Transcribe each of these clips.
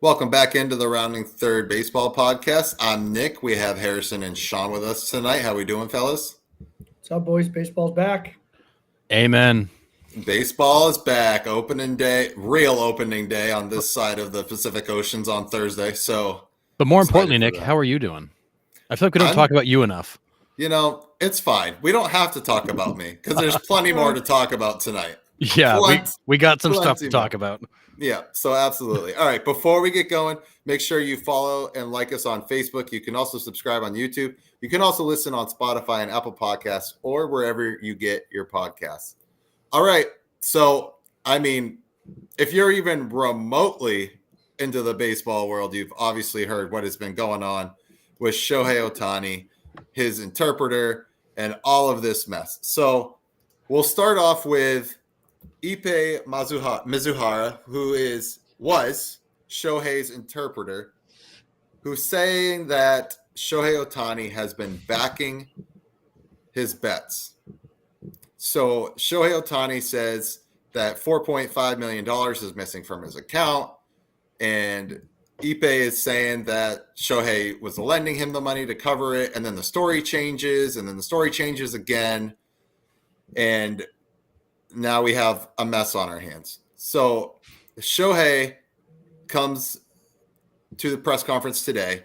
Welcome back into the Rounding Third Baseball Podcast. I'm Nick. We have Harrison and Sean with us tonight. How we doing, fellas? What's up, boys? Baseball's back. Amen. Baseball is back. Opening day, real opening day on this side of the Pacific Oceans on Thursday. But more importantly, Nick, how are you doing? I feel like we don't talk about you enough. You know, it's fine. We don't have to talk about me because there's plenty more to talk about tonight. Yeah, we got some stuff to talk about. Yeah, so absolutely. All right, before we get going, make sure you follow and like us on Facebook. You can also subscribe on YouTube. You can also listen on Spotify and Apple Podcasts or wherever you get your podcasts. All right, so, I mean, if you're even remotely into the baseball world, you've obviously heard what has been going on with Shohei Ohtani, his interpreter, and all of this mess. So we'll start off with Ippei Mizuhara, who was Shohei's interpreter, who's saying that Shohei Ohtani has been backing his bets. So Shohei Ohtani says that $4.5 million is missing from his account, and Ippei is saying that Shohei was lending him the money to cover it, and then the story changes, and then the story changes again, and now we have a mess on our hands. So Shohei comes to the press conference today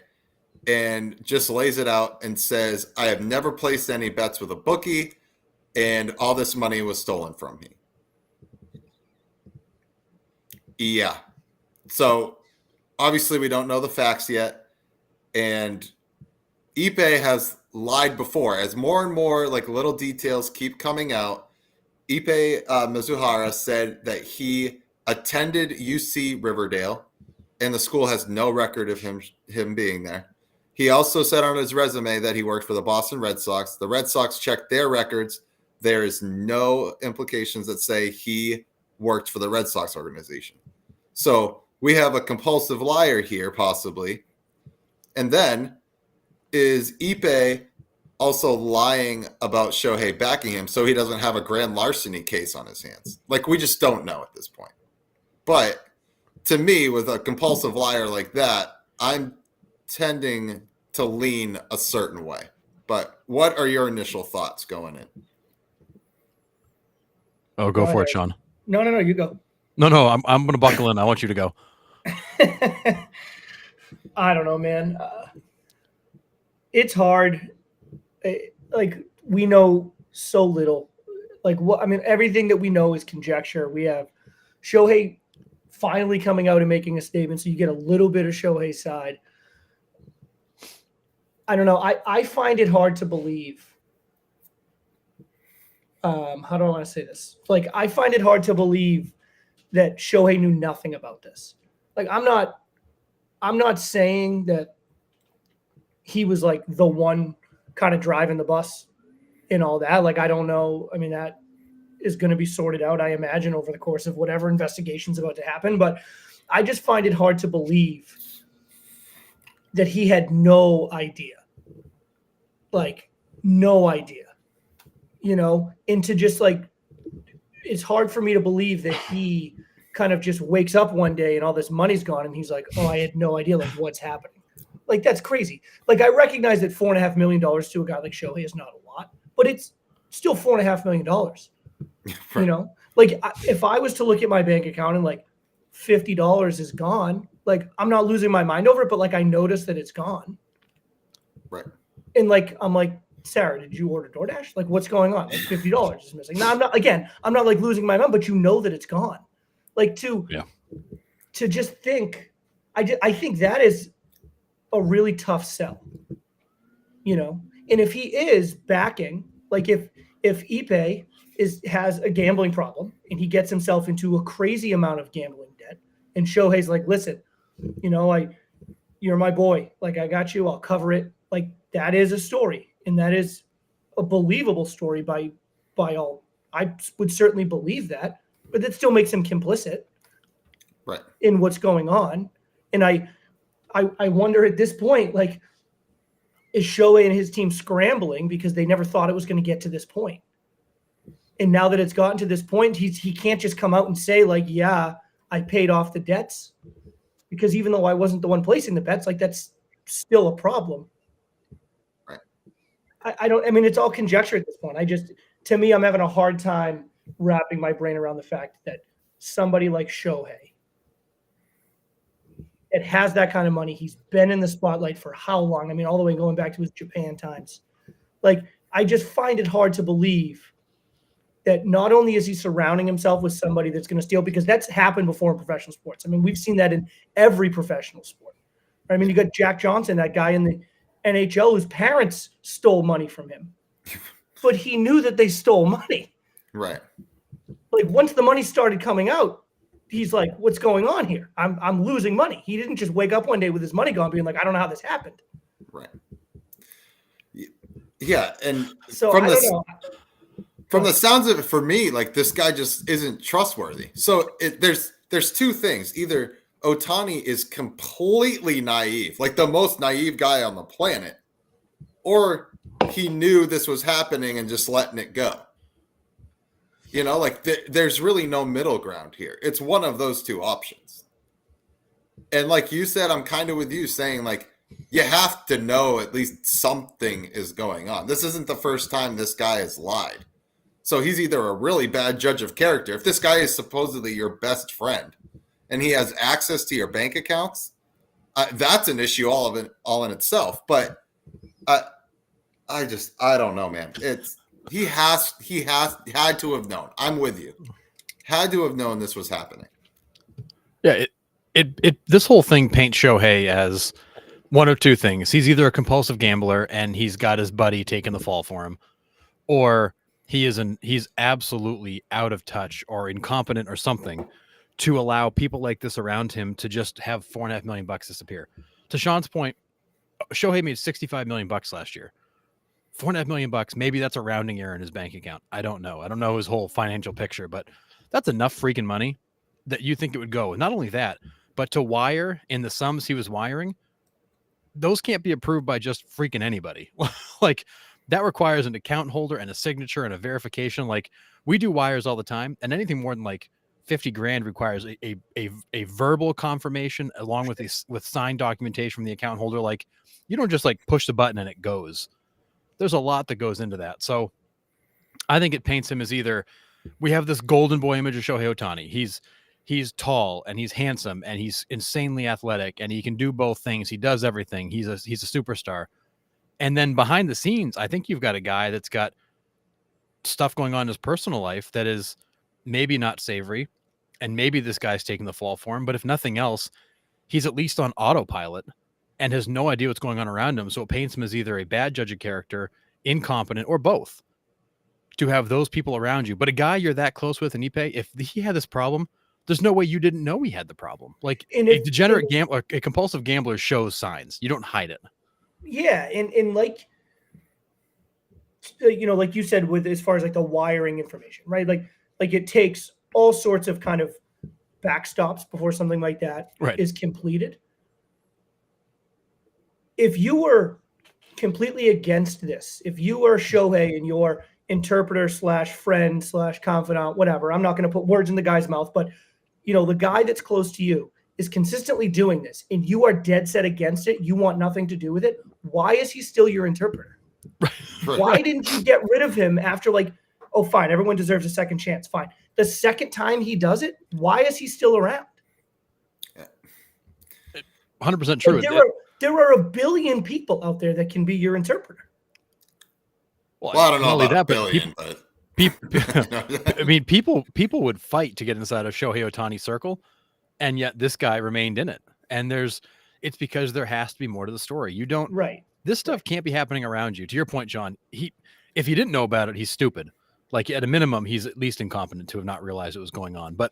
and just lays it out and says, I have never placed any bets with a bookie, and all this money was stolen from me. Yeah. So obviously we don't know the facts yet, and Ippei has lied before. As more and more like little details keep coming out, Ippei Mizuhara said that he attended UC Riverdale, and the school has no record of him being there. He also said on his resume that he worked for the Boston Red Sox. The Red Sox checked their records. There is no implications that say he worked for the Red Sox organization. So we have a compulsive liar here, possibly. And then is Ippei also lying about Shohei backing him so he doesn't have a grand larceny case on his hands? Like, we just don't know at this point. But to me, with a compulsive liar like that, I'm tending to lean a certain way. But what are your initial thoughts going in? Oh, go for it, Sean. No, you go. No, I'm going to buckle in. I want you to go. I don't know, man. It's hard. Like, we know so little. Like, what? I mean, everything that we know is conjecture. We have Shohei finally coming out and making a statement, so you get a little bit of Shohei's side. I don't know. I find it hard to believe. How do I want to say this? Like, I find it hard to believe that Shohei knew nothing about this. Like, I'm not saying that he was like the one kind of driving the bus and all that. Like, I don't know. I mean, that is going to be sorted out, I imagine, over the course of whatever investigation's about to happen. But I just find it hard to believe that he had no idea. Like, no idea. You know, and to just like, it's hard for me to believe that he kind of just wakes up one day and all this money's gone and he's like, oh, I had no idea like what's happening. Like, that's crazy. Like, I recognize that $4.5 million to a guy like Shohei is not a lot, but it's still $4.5 million. You know, like, if I was to look at my bank account and like $50 is gone, like, I'm not losing my mind over it, but like, I notice that it's gone. Right. And like, I'm like, Sarah, did you order DoorDash? Like, what's going on? Like, $50 is missing. Now, I'm not like losing my mind, but you know that it's gone. Like, to just think, I think that is a really tough sell, you know? And if he is backing, like, if Ippei has a gambling problem and he gets himself into a crazy amount of gambling debt, and Shohei's like, listen, you know, you're my boy. Like, I got you. I'll cover it. Like, that is a story. And that is a believable story by all. I would certainly believe that, but that still makes him complicit, right, in what's going on. And I wonder at this point, like, is Shohei and his team scrambling because they never thought it was going to get to this point? And now that it's gotten to this point, he can't just come out and say, like, yeah, I paid off the debts. because even though I wasn't the one placing the bets, like that's still a problem. Right. I mean, it's all conjecture at this point. To me, I'm having a hard time wrapping my brain around the fact that somebody like Shohei, it has that kind of money. He's been in the spotlight for how long? I mean, all the way going back to his Japan times. Like, I just find it hard to believe that not only is he surrounding himself with somebody that's going to steal, because that's happened before in professional sports. I mean, we've seen that in every professional sport. I mean, you got Jack Johnson, that guy in the NHL whose parents stole money from him, but he knew that they stole money. Right. Like, once the money started coming out, he's like, what's going on here? I'm losing money. He didn't just wake up one day with his money gone being like, I don't know how this happened. Right. Yeah. And so I don't know. From the sounds of it, for me, like, this guy just isn't trustworthy. So there's two things. Either Ohtani is completely naive, like the most naive guy on the planet, or he knew this was happening and just letting it go. You know, like there's really no middle ground here. It's one of those two options. And like you said, I'm kind of with you saying, like, you have to know at least something is going on. This isn't the first time this guy has lied. So he's either a really bad judge of character. If this guy is supposedly your best friend and he has access to your bank accounts, that's an issue all in itself. But I don't know, man. He had to have known. I'm with you. Had to have known this was happening. Yeah, this whole thing paints Shohei as one of two things. He's either a compulsive gambler and he's got his buddy taking the fall for him, or he's absolutely out of touch or incompetent or something to allow people like this around him to just have $4.5 million disappear. To Sean's point, Shohei made $65 million last year. $4.5 million, maybe that's a rounding error in his bank account. I don't know. I don't know his whole financial picture, but that's enough freaking money that you think it would go. And not only that, but to wire in the sums he was wiring, those can't be approved by just freaking anybody. Like, that requires an account holder and a signature and a verification. Like, we do wires all the time, and anything more than like 50 grand requires a verbal confirmation along with signed documentation from the account holder. Like, you don't just like push the button and it goes. There's a lot that goes into that. So I think it paints him as either we have this golden boy image of Shohei Ohtani. He's tall and he's handsome and he's insanely athletic and he can do both things. He does everything. He's a superstar. And then behind the scenes, I think you've got a guy that's got stuff going on in his personal life that is maybe not savory, and maybe this guy's taking the fall for him. But if nothing else, he's at least on autopilot and has no idea what's going on around him. So it paints him as either a bad judge of character, incompetent, or both, to have those people around you. But a guy you're that close with, and if he had this problem, there's no way you didn't know he had the problem. Like, a degenerate gambler, a compulsive gambler shows signs. You don't hide it. Yeah, and like, you know, like you said, with as far as like the wiring information, right? Like it takes all sorts of kind of backstops before something like that is completed. If you were completely against this, if you were Shohei and your interpreter / friend / confidant, whatever, I'm not going to put words in the guy's mouth, but you know, the guy that's close to you is consistently doing this and you are dead set against it, you want nothing to do with it, why is he still your interpreter? Why didn't you get rid of him after, like, oh, fine, everyone deserves a second chance, fine. The second time he does it, why is he still around? 100% true. Like, there are a billion people out there that can be your interpreter. Well, I don't know about that, billion, but I mean, people would fight to get inside of Shohei Ohtani's circle, and yet this guy remained in it. And it's because there has to be more to the story. You don't, this stuff can't be happening around you. To your point, John, if he didn't know about it, he's stupid. Like, at a minimum, he's at least incompetent to have not realized it was going on. But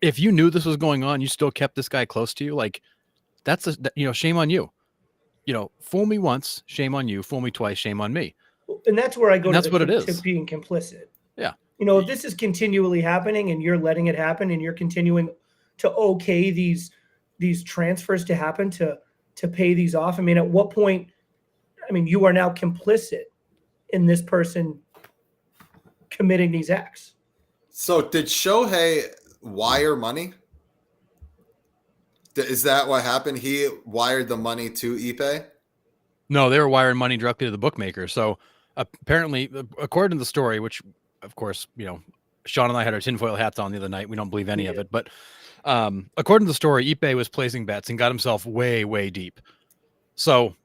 if you knew this was going on, you still kept this guy close to you. Like, shame on you. You know, fool me once, shame on you. Fool me twice, shame on me. And that's where I go to being complicit. Yeah. You know, if this is continually happening and you're letting it happen and you're continuing to okay these transfers to happen to pay these off, I mean, at what point, I mean, you are now complicit in this person committing these acts. So did Shohei wire money? Is that what happened? He wired the money to Ipe? No, they were wiring money directly to the bookmaker. So apparently, according to the story, which of course, Sean and I had our tinfoil hats on the other night. We don't believe any of it, but according to the story, Ipe was placing bets and got himself way, way deep. So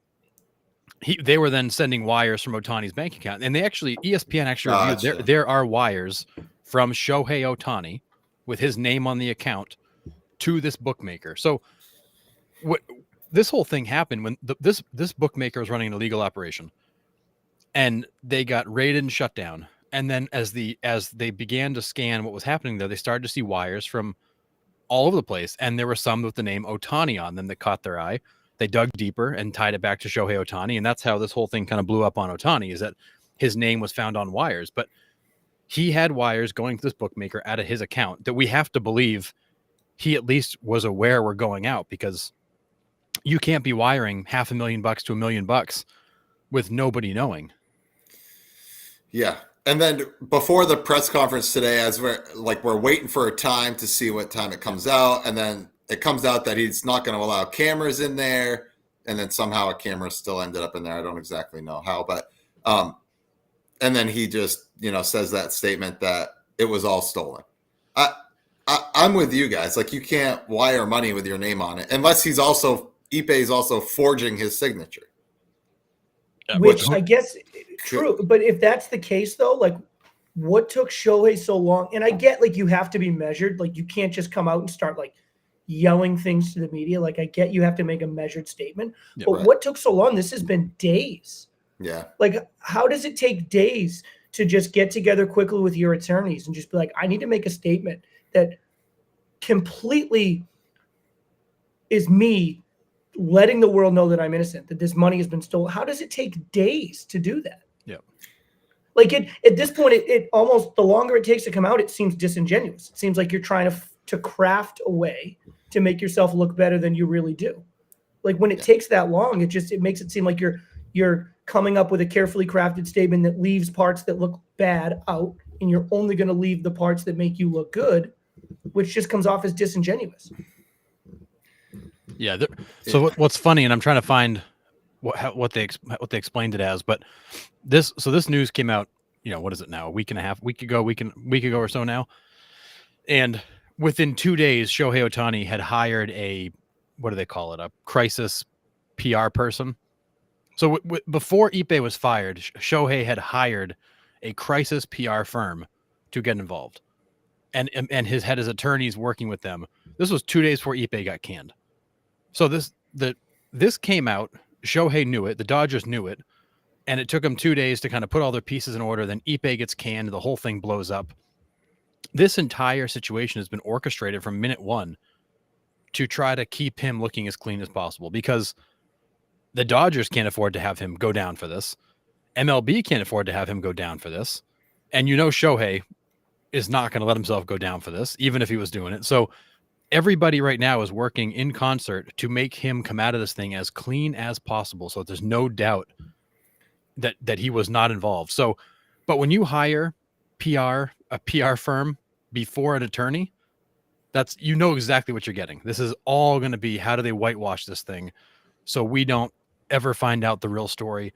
they were then sending wires from Ohtani's bank account, and ESPN actually reviewed there are wires from Shohei Ohtani with his name on the account to this bookmaker. So this whole thing happened when this bookmaker was running an illegal operation, and they got raided and shut down. And then as they began to scan what was happening there, they started to see wires from all over the place, and there were some with the name Ohtani on them that caught their eye. They dug deeper and tied it back to Shohei Ohtani, and that's how this whole thing kind of blew up on Ohtani, is that his name was found on wires. But he had wires going to this bookmaker out of his account that we have to believe he at least was aware were going out, because you can't be wiring $500,000 to $1 million with nobody knowing. Yeah. And then before the press conference today, as we're waiting for a time to see what time it comes out, and then it comes out that he's not going to allow cameras in there, and then somehow a camera still ended up in there. I don't exactly know how, but and then he just says that statement that it was all stolen. I'm with you guys. Like, you can't wire money with your name on it unless Ipe is also forging his signature. Which I guess true, but if that's the case though, like, what took Shohei so long? And I get, like, you have to be measured. Like, you can't just come out and start like yelling things to the media. Like, I get you have to make a measured statement, but what took so long? This has been days. Yeah. Like, how does it take days to just get together quickly with your attorneys and just be like, I need to make a statement that completely is me letting the world know that I'm innocent, that this money has been stolen? How does it take days to do that? Yeah. Like, at this point, it almost, the longer it takes to come out, it seems disingenuous. It seems like you're trying to craft a way to make yourself look better than you really do. Like, when it takes that long, it makes it seem like you're coming up with a carefully crafted statement that leaves parts that look bad out, and you're only going to leave the parts that make you look good, which just comes off as disingenuous. Yeah. So what's funny, and I'm trying to find what they explained it as, but this news came out, what is it now? A week ago or so now. And within 2 days, Shohei Ohtani had hired a crisis PR person. So before Ipe was fired, Shohei had hired a crisis PR firm to get involved, and had his attorneys working with them. This was 2 days before Ipe got canned. So this came out. Shohei knew it. The Dodgers knew it, and it took them 2 days to kind of put all their pieces in order. Then Ipe gets canned. The whole thing blows up. This entire situation has been orchestrated from minute one to try to keep him looking as clean as possible, because the Dodgers can't afford to have him go down for this. MLB can't afford to have him go down for this. And Shohei is not going to let himself go down for this, even if he was doing it. So everybody right now is working in concert to make him come out of this thing as clean as possible, so there's no doubt that he was not involved. So, but when you hire a PR firm before an attorney, that's, exactly what you're getting. This is all going to be, how do they whitewash this thing so we don't ever find out the real story,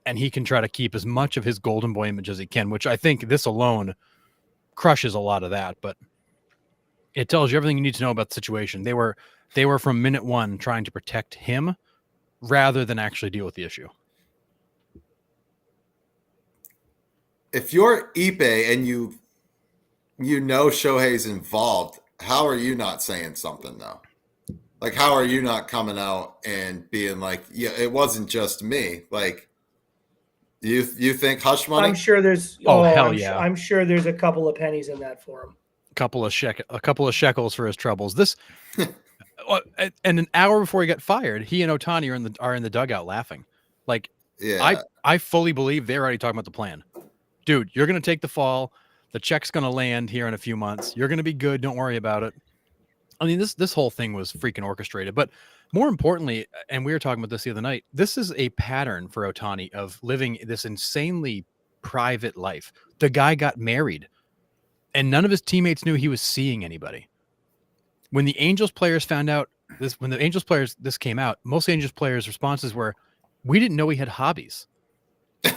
and he can try to keep as much of his golden boy image as he can, which I think this alone crushes a lot of that. But it tells you everything you need to know about the situation. They were from minute one trying to protect him rather than actually deal with the issue. If you're Ipe and you Shohei's involved, how are you not saying something though? Like, how are you not coming out and being like, yeah, it wasn't just me? Like, you think hush money? I'm sure there's. Hell yeah! I'm sure there's a couple of pennies in that for him. A couple of shekels for his troubles. This, and an hour before he got fired, he and Ohtani are in the dugout laughing. Like, yeah, I fully believe they're already talking about the plan. Dude, you're gonna take the fall. The check's gonna land here in a few months. You're gonna be good. Don't worry about it. I mean, this whole thing was freaking orchestrated. But more importantly, and we were talking about this the other night, this is a pattern for Ohtani of living this insanely private life. The guy got married, and none of his teammates knew he was seeing anybody. When the Angels players found out when the Angels players this came out, most Angels players' responses were, "We didn't know he had hobbies."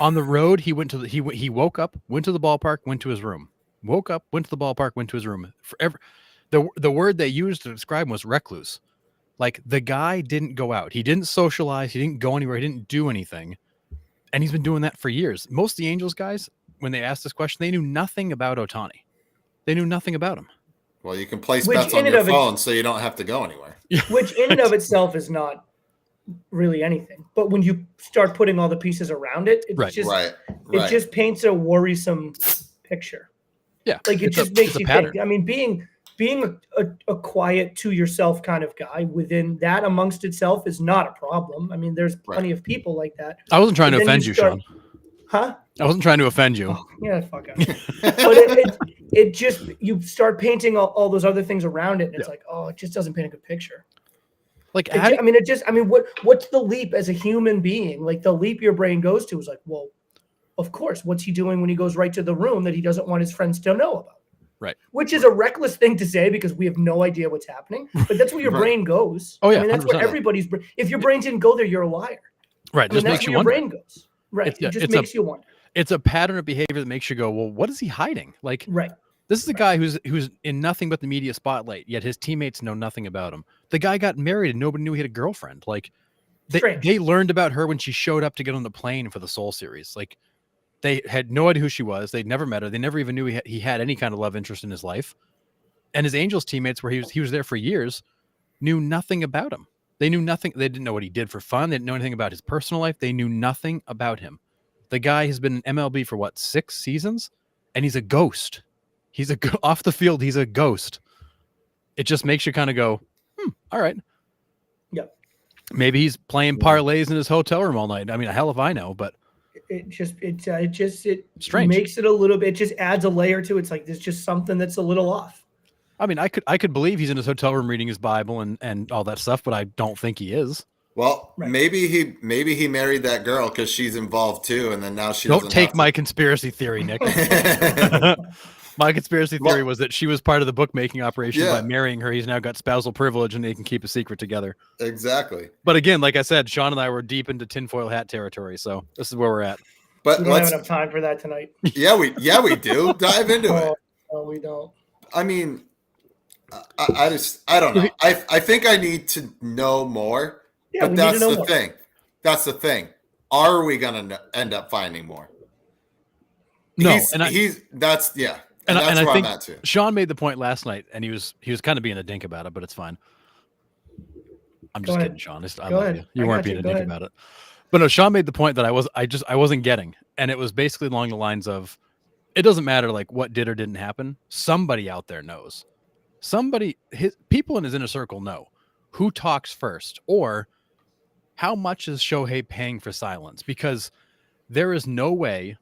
On the road, he woke up, went to the ballpark, went to his room. Woke up, went to the ballpark, went to his room. Forever, the word they used to describe him was recluse. Like, the guy didn't go out, he didn't socialize, he didn't go anywhere, he didn't do anything, and he's been doing that for years. Most of the Angels guys, when they asked this question, they knew nothing about Ohtani. They knew nothing about him. Well, you can place bets on your phone, so you don't have to go anywhere. Which in and of itself is not really anything. But when you start putting all the pieces around it, it just paints a worrisome picture. Yeah, like it just makes you think. I mean, being a quiet to yourself kind of guy within that amongst itself is not a problem. I mean, there's plenty of people like that. I wasn't trying to offend you, Sean. Huh? I wasn't trying to offend you. Oh, yeah, fuck out. But it just, you start painting all those other things around it, and it's like, oh, it just doesn't paint a good picture. Like, what's the leap as a human being? Like, the leap your brain goes to is like, well, of course, what's he doing when he goes right to the room that he doesn't want his friends to know about? Right. Which is a reckless thing to say because we have no idea what's happening, but that's where your brain goes. Oh yeah, I mean, that's 100%. where everybody's brain. If your brain didn't go there, you're a liar. Right. Just makes you wonder. Your brain goes. Right. It just makes you wonder. It's a pattern of behavior that makes you go, well, what is he hiding? Like, right. This is a guy who's in nothing but the media spotlight, yet his teammates know nothing about him. The guy got married and nobody knew he had a girlfriend. Like, they learned about her when she showed up to get on the plane for the Soul series. Like, they had no idea who she was. They'd never met her. They never even knew he had any kind of love interest in his life. And his Angels teammates, where he was there for years, knew nothing about him. They knew nothing. They didn't know what he did for fun. They didn't know anything about his personal life. They knew nothing about him. The guy has been in MLB for 6 seasons, and he's a ghost. He's off the field. He's a ghost. It just makes you kind of go, all right. Yep. Maybe he's playing parlays in his hotel room all night. I mean, hell if I know, but it strange. Makes it a little bit. It just adds a layer to it. It's like there's just something that's a little off. I mean, I could believe he's in his hotel room reading his Bible and all that stuff, but I don't think he is. Well, maybe he married that girl because she's involved too, and then now she don't take my conspiracy theory, Nick. My conspiracy theory was that she was part of the bookmaking operation by marrying her. He's now got spousal privilege, and they can keep a secret together. Exactly. But again, like I said, Sean and I were deep into tinfoil hat territory, so this is where we're at. But we don't have enough time for that tonight. Yeah, we do. Dive into it. No, we don't. I mean, I don't know. I think I need to know more. Yeah, but that's the thing. That's the thing. Are we going to end up finding more? No, that's And that's I where think I'm at too. Sean made the point last night, and he was kind of being a dink about it, but it's fine. I'm just kidding, Sean. I love you. You weren't being a dink about it. But no, Sean made the point that I wasn't getting, and it was basically along the lines of, it doesn't matter like what did or didn't happen. Somebody out there knows. People in his inner circle know who talks first, or how much is Shohei paying for silence? Because there is no way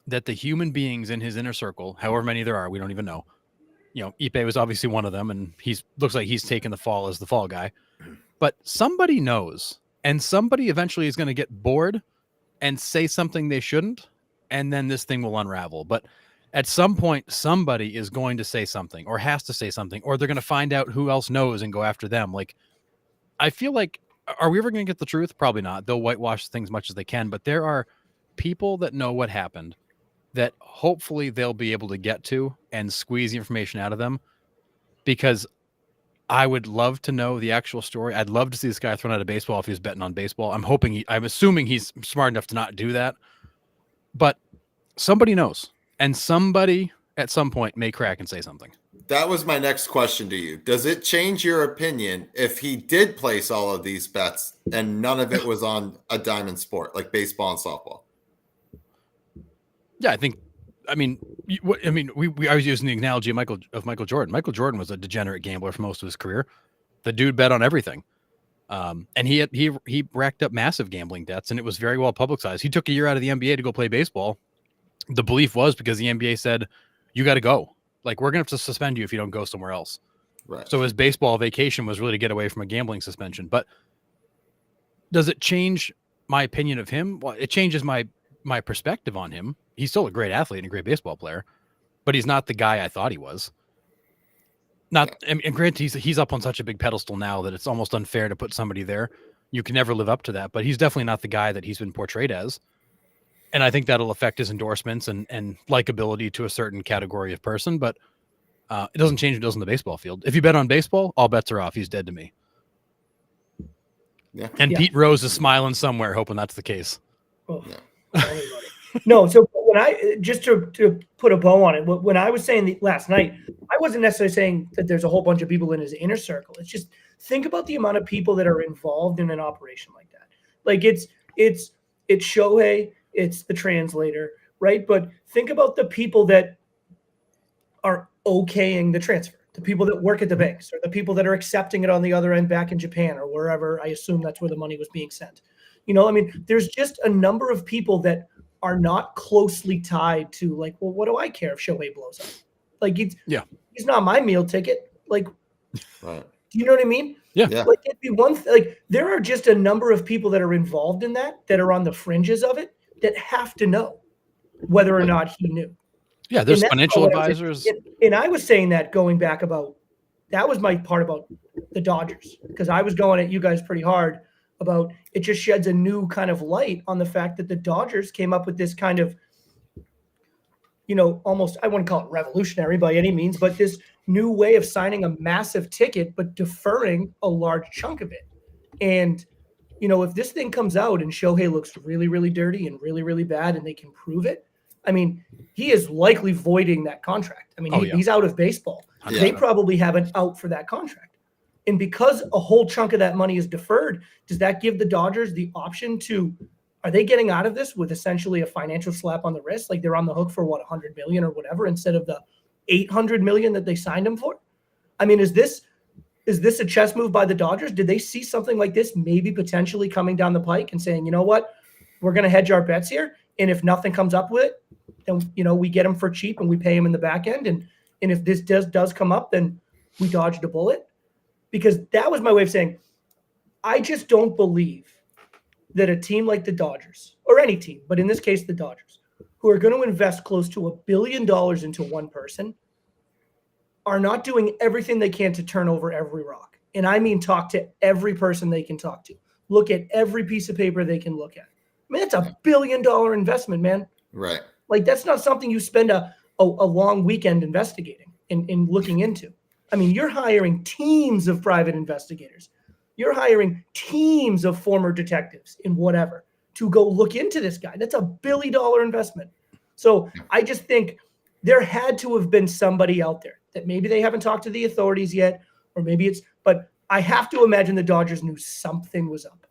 that the human beings in his inner circle, however many there are, we don't even know. Ippei was obviously one of them, and looks like he's taken the fall as the fall guy. But somebody knows, and somebody eventually is going to get bored and say something they shouldn't, and then this thing will unravel. But at some point, somebody is going to say something, or has to say something, or they're going to find out who else knows and go after them. Like, I feel like, are we ever going to get the truth? Probably not. They'll whitewash things as much as they can, but there are people that know what happened that hopefully they'll be able to get to and squeeze the information out of them, because I would love to know the actual story. I'd love to see this guy thrown out of baseball if he was betting on baseball. I'm assuming he's smart enough to not do that, but somebody knows, and somebody at some point may crack and say something. That was my next question to you. Does it change your opinion if he did place all of these bets and none of it was on a diamond sport like baseball and softball? Yeah, I was using the analogy of Michael Jordan. Michael Jordan was a degenerate gambler for most of his career. The dude bet on everything. And he racked up massive gambling debts, and it was very well publicized. He took a year out of the NBA to go play baseball. The belief was because the NBA said, you got to go. Like, we're going to have to suspend you if you don't go somewhere else. Right. So his baseball vacation was really to get away from a gambling suspension. But does it change my opinion of him? Well, it changes my perspective on him. He's still a great athlete and a great baseball player, but he's not the guy I thought he was. And granted, he's up on such a big pedestal now that it's almost unfair to put somebody there. You can never live up to that, but he's definitely not the guy that he's been portrayed as. And I think that'll affect his endorsements and likability to a certain category of person, but it doesn't change what it does in the baseball field. If you bet on baseball, all bets are off. He's dead to me. Yeah. And Pete Rose is smiling somewhere, hoping that's the case. Oh, no, so when I just to put a bow on it, when I was saying last night, I wasn't necessarily saying that there's a whole bunch of people in his inner circle. It's just think about the amount of people that are involved in an operation like that. Like it's Shohei, it's the translator, right? But think about the people that are okaying the transfer, the people that work at the banks, or the people that are accepting it on the other end back in Japan or wherever. I assume that's where the money was being sent. I mean, there's just a number of people that are not closely tied to, like, well, what do I care if Shohei blows up? Like, he's not my meal ticket. Like, right. Do you know what I mean? Yeah. Like, it'd be like there are just a number of people that are involved in that are on the fringes of it that have to know whether or not he knew. Yeah, there's financial advisors. And I was saying that going back that was my part about the Dodgers, because I was going at you guys pretty hard about it. Just sheds a new kind of light on the fact that the Dodgers came up with this kind of, almost, I wouldn't call it revolutionary by any means, but this new way of signing a massive ticket, but deferring a large chunk of it. And, if this thing comes out and Shohei looks really, really dirty and really, really bad, and they can prove it, I mean, he is likely voiding that contract. I mean, he's out of baseball. Yeah. They probably have an out for that contract. And because a whole chunk of that money is deferred, does that give the Dodgers the option are they getting out of this with essentially a financial slap on the wrist? Like, they're on the hook for what, $100 million or whatever, instead of the $800 million that they signed him for? I mean, is this a chess move by the Dodgers? Did they see something like this maybe potentially coming down the pike and saying, you know what, we're going to hedge our bets here, and if nothing comes up with it, then we get him for cheap and we pay him in the back end, and if this does come up, then we dodged a bullet? Because that was my way of saying, I just don't believe that a team like the Dodgers, or any team, but in this case the Dodgers, who are going to invest close to $1 billion into one person, are not doing everything they can to turn over every rock. And I mean talk to every person they can talk to. Look at every piece of paper they can look at. I mean, that's $1 billion investment, man. Right. Like, that's not something you spend a long weekend investigating and looking into. I mean, you're hiring teams of private investigators. You're hiring teams of former detectives in whatever to go look into this guy. That's $1 billion investment. So I just think there had to have been somebody out there that maybe they haven't talked to the authorities yet, or maybe but I have to imagine the Dodgers knew something was up.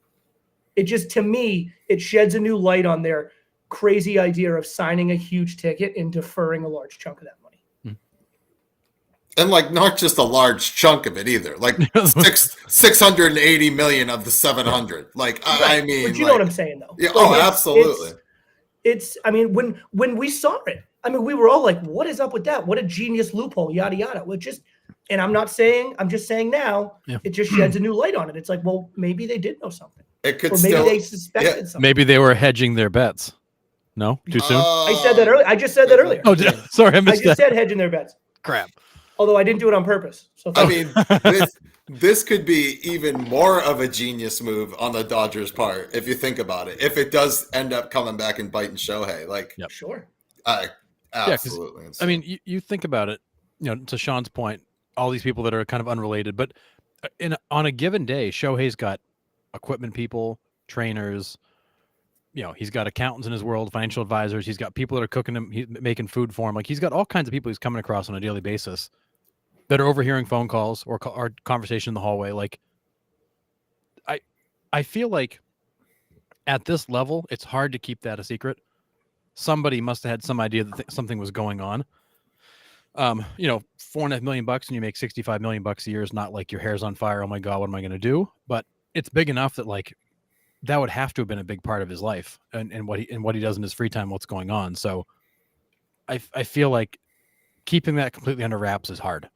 It just, to me, it sheds a new light on their crazy idea of signing a huge ticket and deferring a large chunk of that money. And like, not just a large chunk of it either, like 680 million of the 700. Like, right. I mean, but you know what I'm saying, though. Yeah. Like, Absolutely. It's I mean, when we saw it, I mean, we were all like, what is up with that? What a genius loophole, yada, yada. And I'm just saying now, it just sheds a new light on it. It's like, well, maybe they did know something. It could or maybe they suspected something. Maybe they were hedging their bets. No? Too soon? I said that earlier. I just said that earlier. Oh, sorry, I missed that. I just said hedging their bets. Crap. Although I didn't do it on purpose. So I mean, this could be even more of a genius move on the Dodgers' part, if you think about it. If it does end up coming back and biting Shohei, like, sure. Absolutely. I mean, you think about it, to Sean's point, all these people that are kind of unrelated, but on a given day, Shohei's got equipment people, trainers, he's got accountants in his world, financial advisors. He's got people that are cooking him, making food for him. Like, he's got all kinds of people he's coming across on a daily basis that are overhearing phone calls or conversation in the hallway. Like, I feel like at this level, it's hard to keep that a secret. Somebody must have had some idea that something was going on. $4.5 million and you make $65 million a year is not like your hair's on fire. Oh my God, what am I going to do? But it's big enough that, like, that would have to have been a big part of his life and what he does in his free time, what's going on. So I feel like keeping that completely under wraps is hard.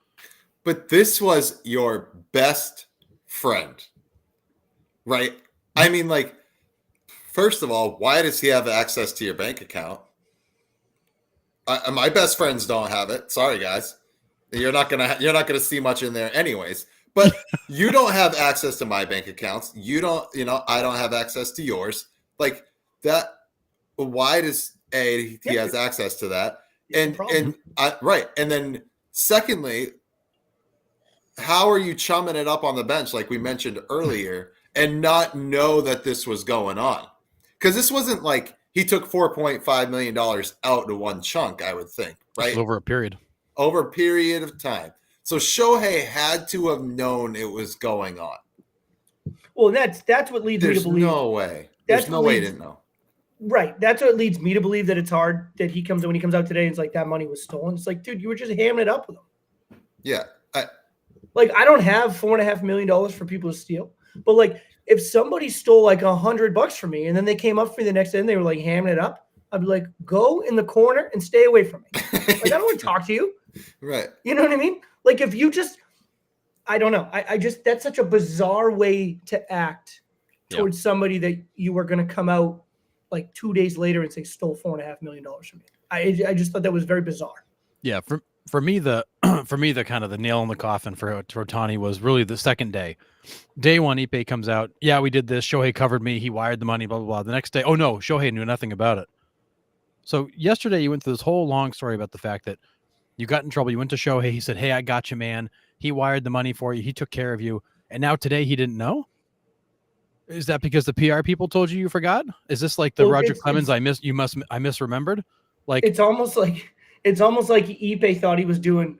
But this was your best friend, right? I mean, like, first of all, why does he have access to your bank account? My best friends don't have it. Sorry, guys. You're not gonna see much in there anyways. But you don't have access to my bank accounts. You don't, I don't have access to yours. Like that. Why does he has access to that? Right. And then secondly, how are you chumming it up on the bench like we mentioned earlier and not know that this was going on? Because this wasn't like he took $4.5 million out in one chunk, I would think, right? Over a period. Over a period of time. So Shohei had to have known it was going on. Well, that's what leads me to believe. There's no way. There's no way he didn't know. Right. That's what leads me to believe that it's hard that when he comes out today and it's like that money was stolen. It's like, dude, you were just hamming it up with him. Yeah. I don't have $4.5 million for people to steal. But like if somebody stole like $100 from me and then they came up for me the next day and they were like hamming it up, I'd be like, go in the corner and stay away from me. Like I don't want to talk to you. Right. You know what I mean? Like if you just, I don't know. I just, that's such a bizarre way to act towards somebody that you were going to come out like 2 days later and say stole $4.5 million from me. I just thought that was very bizarre. Yeah. For me, the kind of the nail in the coffin for Ohtani was really the second day. Day one, Ippei comes out. Yeah, we did this. Shohei covered me. He wired the money, blah, blah, blah. The next day, oh no, Shohei knew nothing about it. So yesterday you went through this whole long story about the fact that you got in trouble. You went to Shohei. He said, hey, I got you, man. He wired the money for you. He took care of you. And now today he didn't know? Is that because the PR people told you forgot? Is this like the Roger Clemens I misremembered? Like it's almost like Ippei thought he was doing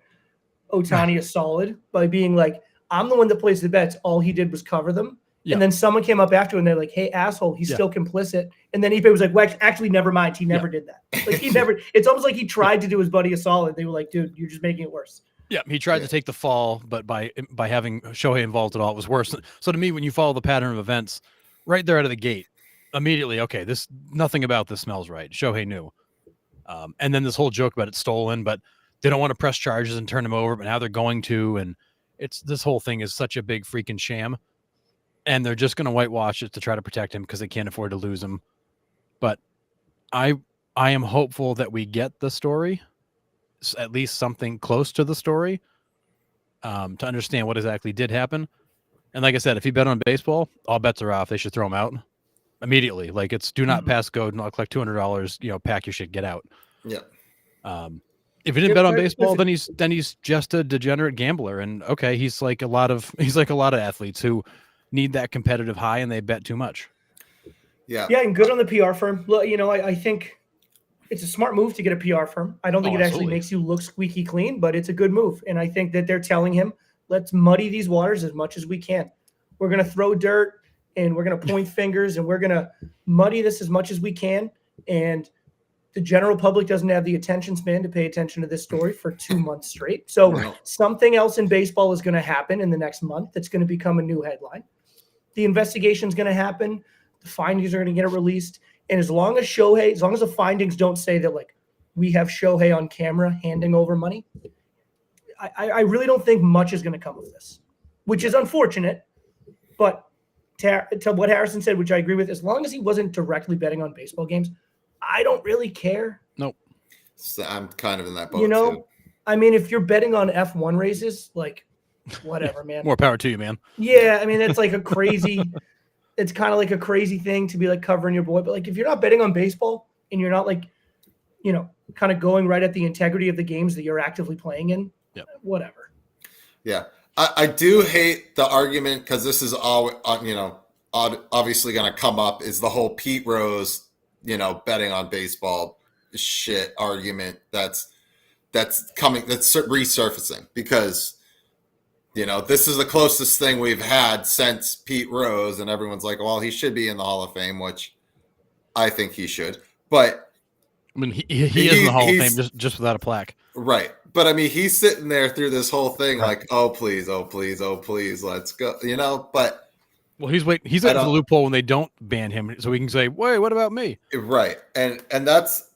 Ohtani a solid by being like, I'm the one that plays the bets. All he did was cover them. Yeah. And then someone came up after and they're like, hey, asshole, he's still complicit. And then Ippei was like, well, actually, never mind. He never did that. Like it's almost like he tried to do his buddy a solid. They were like, dude, you're just making it worse. Yeah, he tried to take the fall, but by having Shohei involved at all, it was worse. So to me, when you follow the pattern of events, right there out of the gate, immediately, okay, nothing about this smells right. Shohei knew. And then this whole joke about it's stolen, but they don't want to press charges and turn him over, but now they're going to, and this whole thing is such a big freaking sham. And they're just going to whitewash it to try to protect him because they can't afford to lose him. But I am hopeful that we get the story, at least something close to the story, to understand what exactly did happen. And like I said, if you bet on baseball, all bets are off. They should throw him out immediately. Like it's do not pass go, not collect $200. Pack your shit, get out. Yeah. If he didn't bet on baseball, then he's just a degenerate gambler. And okay, he's like a lot of athletes who need that competitive high and they bet too much. Yeah, and good on the PR firm. I think it's a smart move to get a PR firm. I don't think it actually makes you look squeaky clean, but it's a good move. And I think that they're telling him, let's muddy these waters as much as we can. We're going to throw dirt and we're going to point fingers and we're going to muddy this as much as we can. And the general public doesn't have the attention span to pay attention to this story for 2 months straight. So something else in baseball is going to happen in the next month that's going to become a new headline. The investigation is going to happen. The findings are going to get released. And as long as the findings don't say that, like, we have Shohei on camera handing over money, I really don't think much is going to come of this, which is unfortunate. But to what Harrison said, which I agree with, as long as he wasn't directly betting on baseball games, I don't really care. Nope. So I'm kind of in that boat too. I mean, if you're betting on F1 races, like, whatever, man. More power to you, man. Yeah, I mean, that's like it's kind of like a crazy thing to be like covering your boy. But like, if you're not betting on baseball and you're not like, kind of going right at the integrity of the games that you're actively playing in, whatever. Yeah. I do hate the argument because this is all, obviously going to come up is the whole Pete Rose, betting on baseball shit argument that's resurfacing because, this is the closest thing we've had since Pete Rose, and everyone's like, well, he should be in the Hall of Fame, which I think he should. But I mean, he is in the Hall of Fame just without a plaque. Right. But I mean, he's sitting there through this whole thing like, oh, please, let's go, but. Well, he's waiting for the loophole when they don't ban him so he can say, wait, what about me? Right. And that's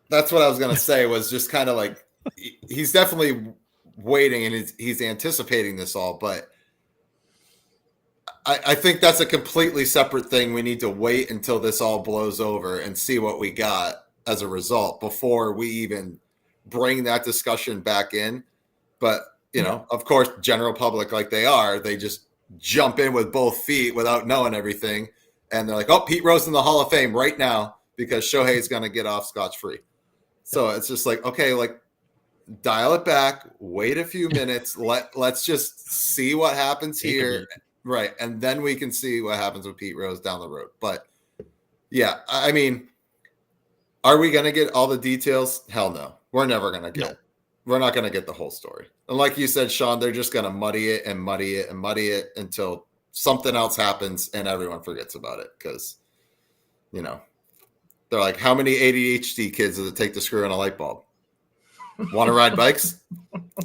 what I was going to say was just kind of like, he's definitely waiting and he's anticipating this all, but I think that's a completely separate thing. We need to wait until this all blows over and see what we got as a result before we even bring that discussion back in. But, you know, of course, general public like they are, they just jump in with both feet without knowing everything. And they're like, oh, Pete Rose in the Hall of Fame right now because Shohei's going to get off scotch-free. So it's just like, okay, like dial it back, wait a few minutes. Let's just see what happens here. Right. And then we can see what happens with Pete Rose down the road. But yeah, I mean, are we going to get all the details? Hell no. We're never going to get We're not going to get the whole story. And like you said, Sean, they're just going to muddy it until something else happens and everyone forgets about it. Because, you know, they're like, how many ADHD kids does it take to screw in a light bulb? Want to ride bikes?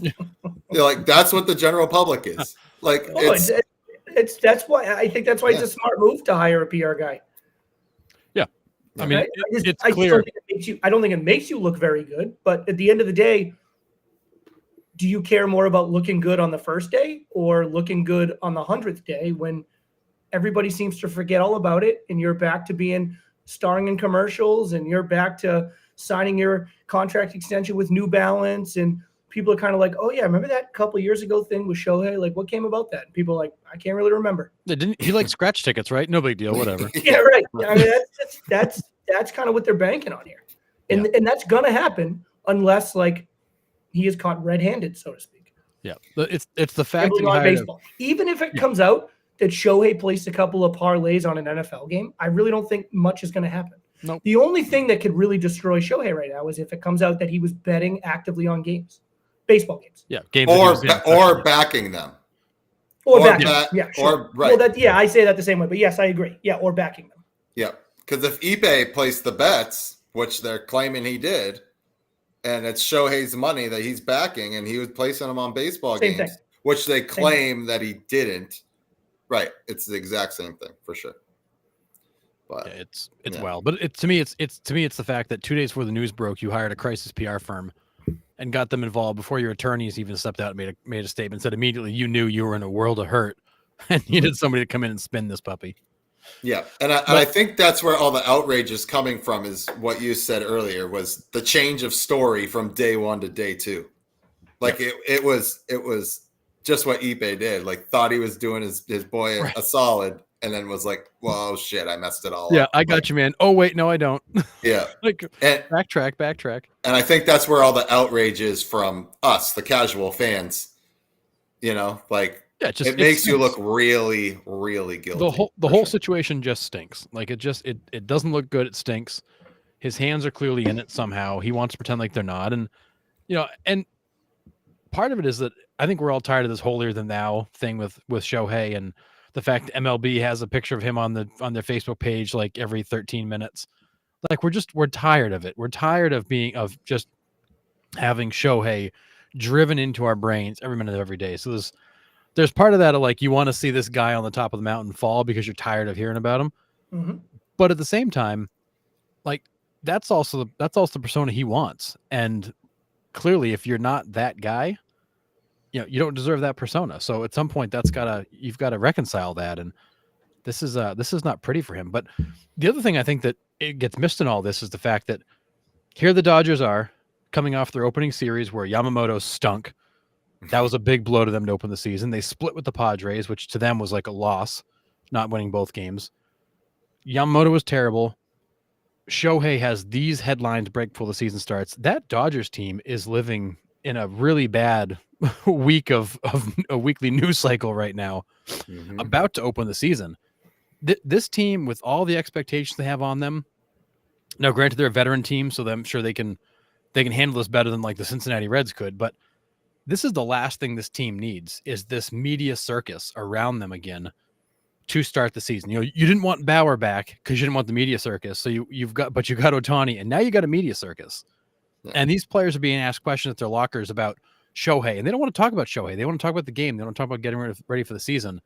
They're like, that's what the general public is. Like, that's why I think that's why it's a smart move to hire a PR guy. Yeah. I mean, it's I clear. I don't think it makes you look very good, but at the end of the day, do you care more about looking good on the first day or looking good on the 100th day when everybody seems to forget all about it and you're back to starring in commercials and you're back to signing your contract extension with New Balance and people are kind of like, oh yeah, remember that couple years ago thing with Shohei? Like, what came about that? And people are like, I can't really remember. He liked scratch tickets, right? No big deal, whatever. Yeah, right. I mean, that's kind of what they're banking on here, and that's gonna happen unless like he is caught red-handed, so to speak. Yeah, it's the fact that baseball. Even if it comes out that Shohei placed a couple of parlays on an NFL game, I really don't think much is going to happen. Nope. The only thing that could really destroy Shohei right now is if it comes out that he was betting actively on games, baseball games. Yeah, games or backing them. Or backing them. Yeah, sure. Right. Well, I say that the same way, but yes, I agree. Yeah, or backing them. Yeah, because if Ipe placed the bets, which they're claiming he did, and it's Shohei's money that he's backing, and he was placing them on baseball games, which they claim that he didn't. Right, it's the exact same thing for sure. But it's wild. But to me, it's the fact that 2 days before the news broke, you hired a crisis PR firm and got them involved before your attorneys even stepped out and made a statement. Said immediately you knew you were in a world of hurt and needed somebody to come in and spin this puppy. Yeah, and I think that's where all the outrage is coming from. Is what you said earlier was the change of story from day one to day two. Like it was just what Ipe did. Like thought he was doing his boy a solid, and then was like, "Whoa, shit, I messed it all up." Yeah, I got you, man. Oh wait, no, I don't. Yeah, backtrack. And I think that's where all the outrage is from us, the casual fans. You know, like. Yeah, it makes you look really, really guilty. The whole situation just stinks. Like it doesn't look good. It stinks. His hands are clearly in it somehow. He wants to pretend like they're not. And and part of it is that I think we're all tired of this holier than thou thing with Shohei and the fact that MLB has a picture of him on their Facebook page like every 13 minutes. Like we're tired of it. We're tired of just having Shohei driven into our brains every minute of every day. So there's part of that of like you want to see this guy on the top of the mountain fall because you're tired of hearing about him. Mm-hmm. But at the same time, like that's also the persona he wants. And clearly if you're not that guy, you don't deserve that persona. So at some point you've got to reconcile that. And this is not pretty for him. But the other thing I think that it gets missed in all this is the fact that here the Dodgers are coming off their opening series where Yamamoto stunk. That was a big blow to them to open the season. They split with the Padres, which to them was like a loss, not winning both games. Yamamoto was terrible. Shohei has these headlines break before the season starts. That Dodgers team is living in a really bad week of a weekly news cycle right now, about to open the season. This team, with all the expectations they have on them, now granted they're a veteran team, so I'm sure they can handle this better than like the Cincinnati Reds could, but this is the last thing this team needs is this media circus around them again to start the season. You didn't want Bauer back because you didn't want the media circus. So you got Ohtani, and now you got a media circus. Yeah. And these players are being asked questions at their lockers about Shohei, and they don't want to talk about Shohei. They want to talk about the game. They don't talk about getting ready for the season.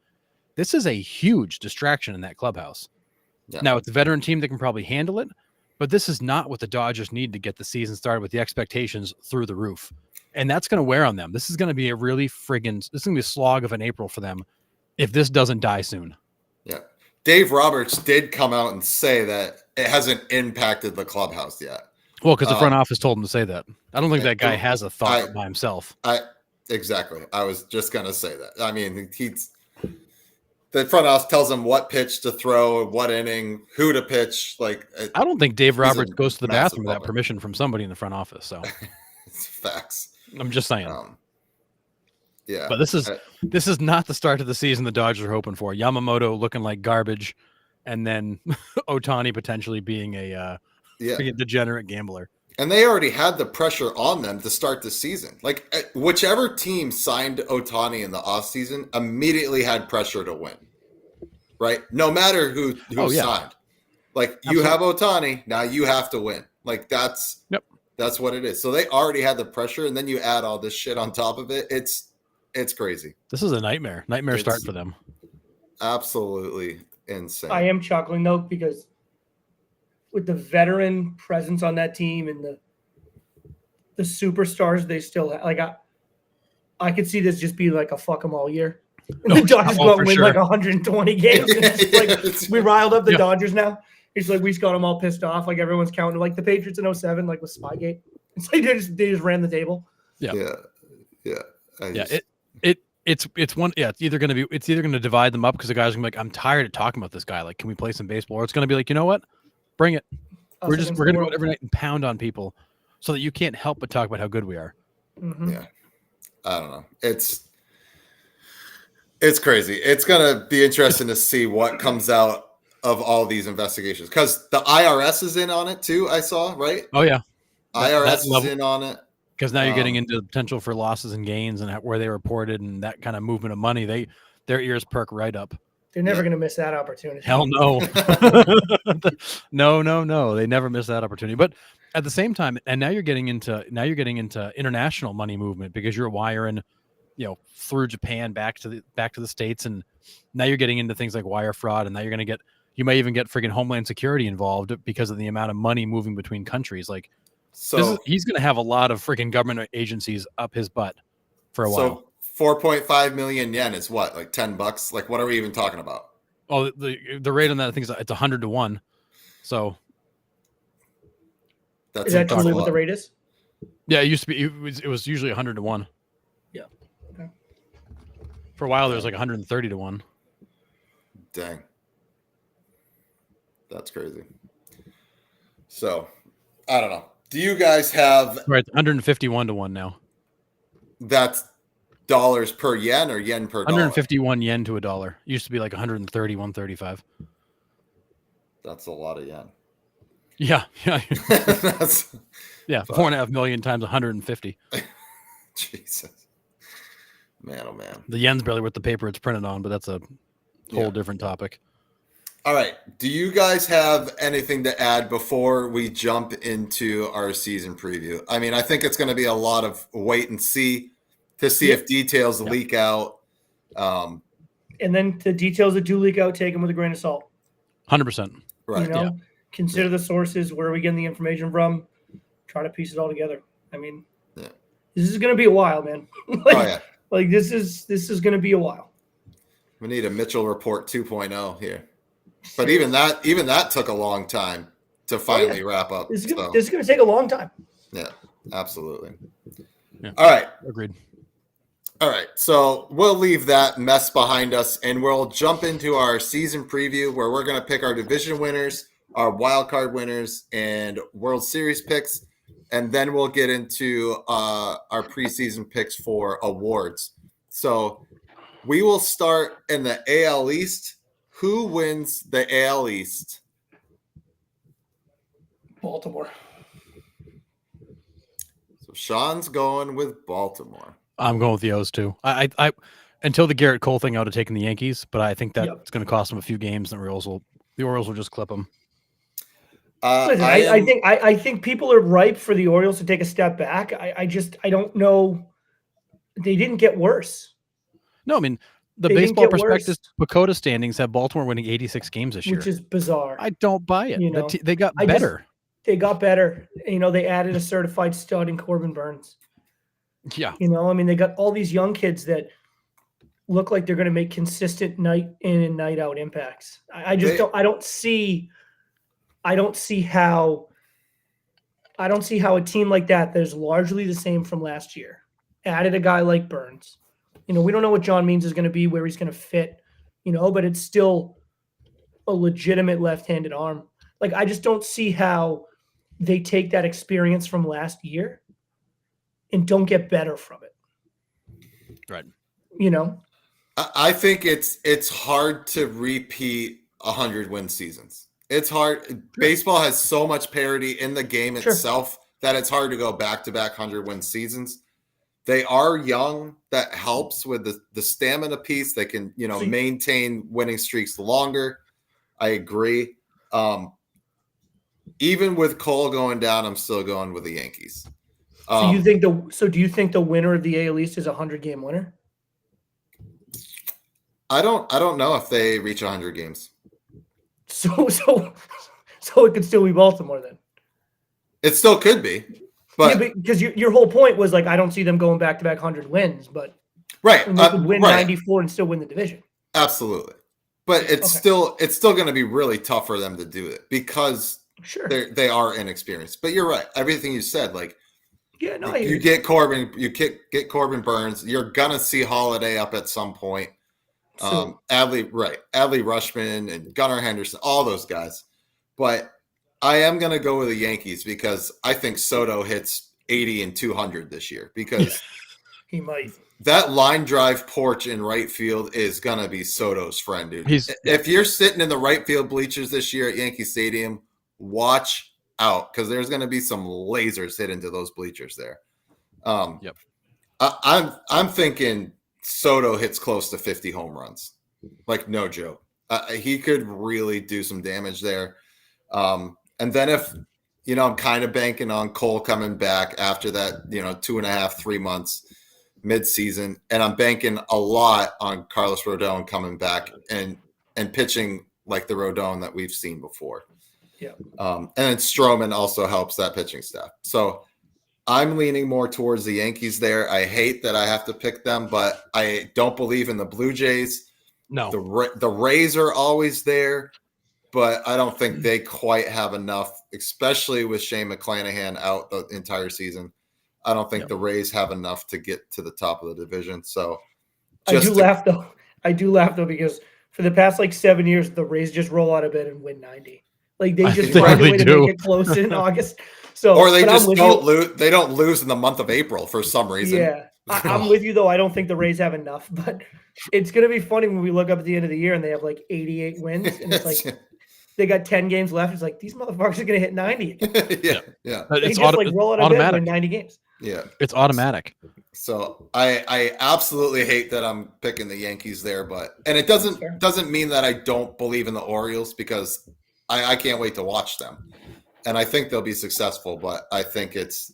This is a huge distraction in that clubhouse. Yeah. Now, it's a veteran team that can probably handle it, but this is not what the Dodgers need to get the season started with the expectations through the roof. And that's going to wear on them. This is going to be this is going to be a slog of an April for them if this doesn't die soon. Yeah. Dave Roberts did come out and say that it hasn't impacted the clubhouse yet. Well, because the front office told him to say that. I don't think that guy has a thought by himself. Exactly. I was just gonna say that. I mean, the front office tells him what pitch to throw, what inning, who to pitch. Like, I don't think Dave Roberts goes to the massive bathroom without puppet. permission from somebody in the front office. So It's facts. I'm just saying. Yeah. But this is not the start of the season the Dodgers are hoping for. Yamamoto looking like garbage, and then Ohtani potentially being a degenerate gambler. And they already had the pressure on them to start the season. Like, whichever team signed Ohtani in the offseason immediately had pressure to win, right? No matter who signed. Like, you have Ohtani, now you have to win. Like, that's what it is. So they already had the pressure, and then you add all this shit on top of it. It's crazy. This is a nightmare start for them. Absolutely insane. I am chuckling, though, because with the veteran presence on that team and the superstars they still have, like I could see this just be like a fuck them all year. And the Dodgers go out and win like 120 games. We riled up the Dodgers now. It's like we just got them all pissed off. Like everyone's counting like the Patriots in 07, like with Spygate. It's like they just ran the table. Yeah. It's either going to divide them up because the guys are going to be like, I'm tired of talking about this guy. Like, can we play some baseball? Or it's going to be like, you know what? Bring it. We're going to go every night and pound on people so that you can't help but talk about how good we are. Mm-hmm. Yeah. I don't know. It's crazy. It's going to be interesting to see what comes out of all these investigations because the IRS is in on it too. I saw, right? Oh yeah. IRS is in on it. Because now you're getting into the potential for losses and gains and where they reported and that kind of movement of money. Their ears perk right up. They're never going to miss that opportunity. Hell no. No. They never miss that opportunity. But at the same time, and now you're getting into international money movement because you're wiring, through Japan back to the States, and now you're getting into things like wire fraud, and now you might even get friggin' Homeland Security involved because of the amount of money moving between countries. Like, he's going to have a lot of freaking government agencies up his butt for a while. 4.5 million yen is what, like $10? Like, what are we even talking about? Oh, the rate on that, I think it's 100 to 1. So is that truly what the rate is? Yeah, it used to be. It was usually 100 to 1. Yeah. Okay. For a while, there was like 130 to 1. Dang. That's crazy. So, I don't know. Do you guys have... Right, 151 to 1 now. That's dollars per yen or yen per 151 yen to $1. Used to be like 130, 135. That's a lot of yen. Yeah. That's... Yeah, 4.5 million times 150. Jesus. Man, oh man. The yen's barely worth the paper it's printed on, but that's a whole different topic. All right. Do you guys have anything to add before we jump into our season preview? I mean, I think it's going to be a lot of wait and see to see if details leak out. And then the details that do leak out, take them with a grain of salt. 100%. Right. Consider the sources. Where are we getting the information from? Try to piece it all together. I mean, this is going to be a while, man. Like this is going to be a while. We need a Mitchell Report 2.0 here. But even that took a long time to finally wrap up. This is going to take a long time. Yeah, absolutely. Yeah. All right. Agreed. All right. So we'll leave that mess behind us and we'll jump into our season preview where we're going to pick our division winners, our wild card winners, and World Series picks. And then we'll get into our preseason picks for awards. So we will start in the AL East. Who wins the AL East? Baltimore. So Sean's going with Baltimore. I'm going with the O's too. I until the Garrett Cole thing, I would have taken the Yankees, but I think that's going to cost them a few games, and the Orioles will just clip them. Listen, I think people are ripe for the Orioles to take a step back. I don't know. They didn't get worse. No, I mean, the Baseball Prospectus Pacoda standings have Baltimore winning 86 games this year. Which is bizarre. I don't buy it. They got better. They got better. They added a certified stud in Corbin Burns. Yeah. I mean, they got all these young kids that look like they're going to make consistent night in and night out impacts. I don't see how a team like that is largely the same from last year added a guy like Burns. We don't know what John Means is going to be, where he's going to fit, but it's still a legitimate left-handed arm. Like, I just don't see how they take that experience from last year and don't get better from it. Right. I think it's hard to repeat 100-win seasons. It's hard. Sure. Baseball has so much parity in the game itself that it's hard to go back-to-back 100-win seasons. They are young. That helps with the stamina piece. They can, maintain winning streaks longer. I agree. Even with Cole going down, I'm still going with the Yankees. Do you think the winner of the AL East is a 100-game winner? I don't know if they reach 100 games. So it could still be Baltimore then. It still could be. But because your whole point was like, I don't see them going back-to-back 100 wins, but right, they could win 94 and still win the division. Absolutely, but it's still going to be really tough for them to do it because they are inexperienced. But you're right, everything you said, like you get Corbin, get Corbin Burns, you're gonna see Holiday up at some point. Adley Rushman and Gunnar Henderson, all those guys, but I am going to go with the Yankees because I think Soto hits 80 and 200 this year because he might. That line drive porch in right field is going to be Soto's friend, dude. If you're sitting in the right field bleachers this year at Yankee Stadium, watch out because there's going to be some lasers hit into those bleachers there. Yep. I'm thinking Soto hits close to 50 home runs. Like, no joke. He could really do some damage there. And then if, I'm kind of banking on Cole coming back after that, 2.5, 3 months mid-season. And I'm banking a lot on Carlos Rodon coming back and pitching like the Rodon that we've seen before. Yeah. And then Stroman also helps that pitching staff. So I'm leaning more towards the Yankees there. I hate that I have to pick them, but I don't believe in the Blue Jays. No. The Rays are always there. But I don't think they quite have enough, especially with Shane McClanahan out the entire season. I don't think the Rays have enough to get to the top of the division. So I do laugh though, because for the past 7 years, the Rays just roll out of bed and win 90. Like they just find a way to make it close in August. So, or they just don't lose. They don't lose in the month of April for some reason. Yeah, I'm with you though. I don't think the Rays have enough, but it's gonna be funny when we look up at the end of the year and they have 88 wins, and it's like. They got 10 games left. It's like, these motherfuckers are going to hit 90 again. yeah. They just roll out of bed and win 90 games. Yeah. It's automatic. So I absolutely hate that I'm picking the Yankees there, and it doesn't mean that I don't believe in the Orioles because I can't wait to watch them. And I think they'll be successful, but I think it's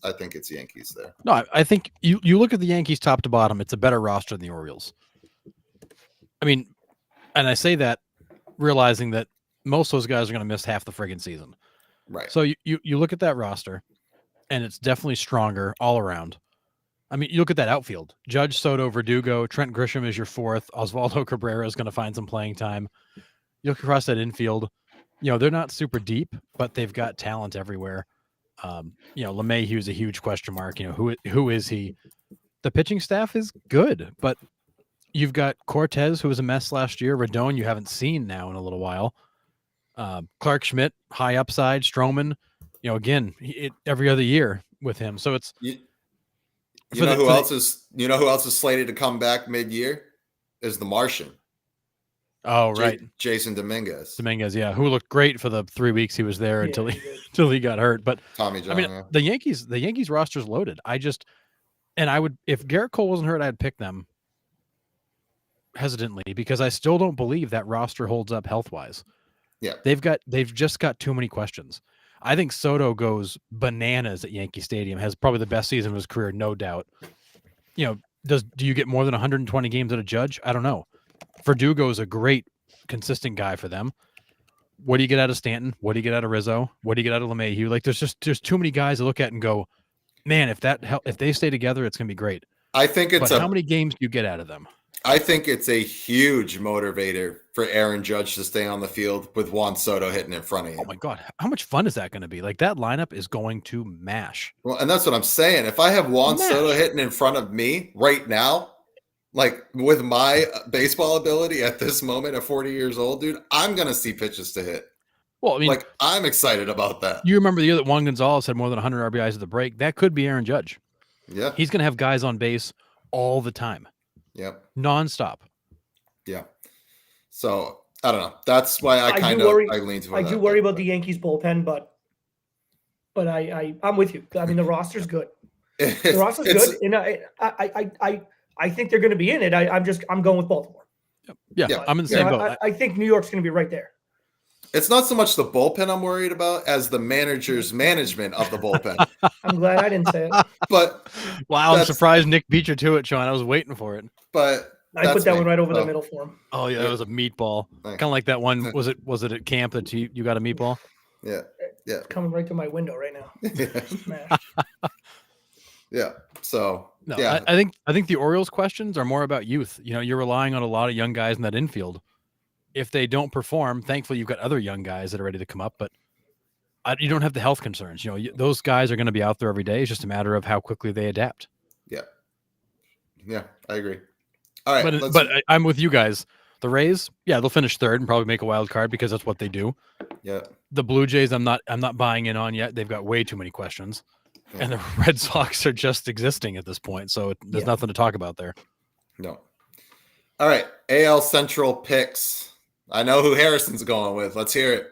Yankees there. No, I think you look at the Yankees top to bottom, it's a better roster than the Orioles. I mean, and I say that realizing that most of those guys are going to miss half the friggin' season. Right. So you look at that roster, and it's definitely stronger all around. I mean, you look at that outfield. Judge, Soto, Verdugo, Trent Grisham is your fourth. Osvaldo Cabrera is going to find some playing time. You look across that infield. They're not super deep, but they've got talent everywhere. LeMahieu is a huge question mark. Who is he? The pitching staff is good, but you've got Cortez, who was a mess last year. Rodon, you haven't seen now in a little while. Clark Schmidt, high upside. Stroman, again, every other year with him. So it's who else is slated to come back mid-year is the Martian. Oh, right, Jason Dominguez, yeah, who looked great for the 3 weeks he was there until he got hurt. But Tommy John, the Yankees roster's loaded. If Garrett Cole wasn't hurt, I'd pick them hesitantly because I still don't believe that roster holds up health wise. Yeah, they've just got too many questions. I think Soto goes bananas at Yankee Stadium, has probably the best season of his career, no doubt. Do you get more than 120 games at a Judge? I don't know. Verdugo is a great, consistent guy for them. What do you get out of Stanton? What do you get out of Rizzo? What do you get out of LeMahieu? Like, there's too many guys to look at and go, man, if they stay together, it's gonna be great. I think how many games do you get out of them? I think it's a huge motivator for Aaron Judge to stay on the field with Juan Soto hitting in front of him. Oh my God. How much fun is that going to be? Like, that lineup is going to mash. Well, and that's what I'm saying. If I have Juan Mash. Soto hitting in front of me right now, like with my baseball ability at this moment at 40 years old, dude, I'm going to see pitches to hit. Well, I mean, Like, I'm excited about that. you remember the year that Juan Gonzalez had more than 100 RBIs at the break? That could be Aaron Judge. Yeah. He's going to have guys on base all the time, Yep. nonstop. Yeah. So I don't know. That's why I lean to. I do worry about the Yankees bullpen, but I'm with you. I mean, the roster's good. The roster's good, and I think they're going to be in it. I'm going with Baltimore. Yeah, I'm in the same boat. I think New York's going to be right there. It's not so much the bullpen I'm worried about as the manager's management of the bullpen. I'm glad I didn't say it. But wow, I'm surprised Nick beat you to it, Sean. I was waiting for it. But I put that one right over the middle for him. Oh yeah, that was a meatball. Kind of like that one. Was it at camp that you got a meatball? Yeah. It's coming right to my window right now. Yeah. So no, yeah, I think the Orioles questions are more about youth. You know, you're relying on a lot of young guys in that infield. If they don't perform, thankfully you've got other young guys that are ready to come up, but you don't have the health concerns. You know, those guys are going to be out there every day. It's just a matter of how quickly they adapt. Yeah. Yeah, I agree. All right. But I'm with you guys. The Rays, yeah, they'll finish third and probably make a wild card because that's what they do. Yeah. The Blue Jays, I'm not buying in on yet. They've got way too many questions. Yeah. And the Red Sox are just existing at this point. So there's nothing to talk about there. No. All right. AL Central picks. I know who Harrison's going with. Let's hear it.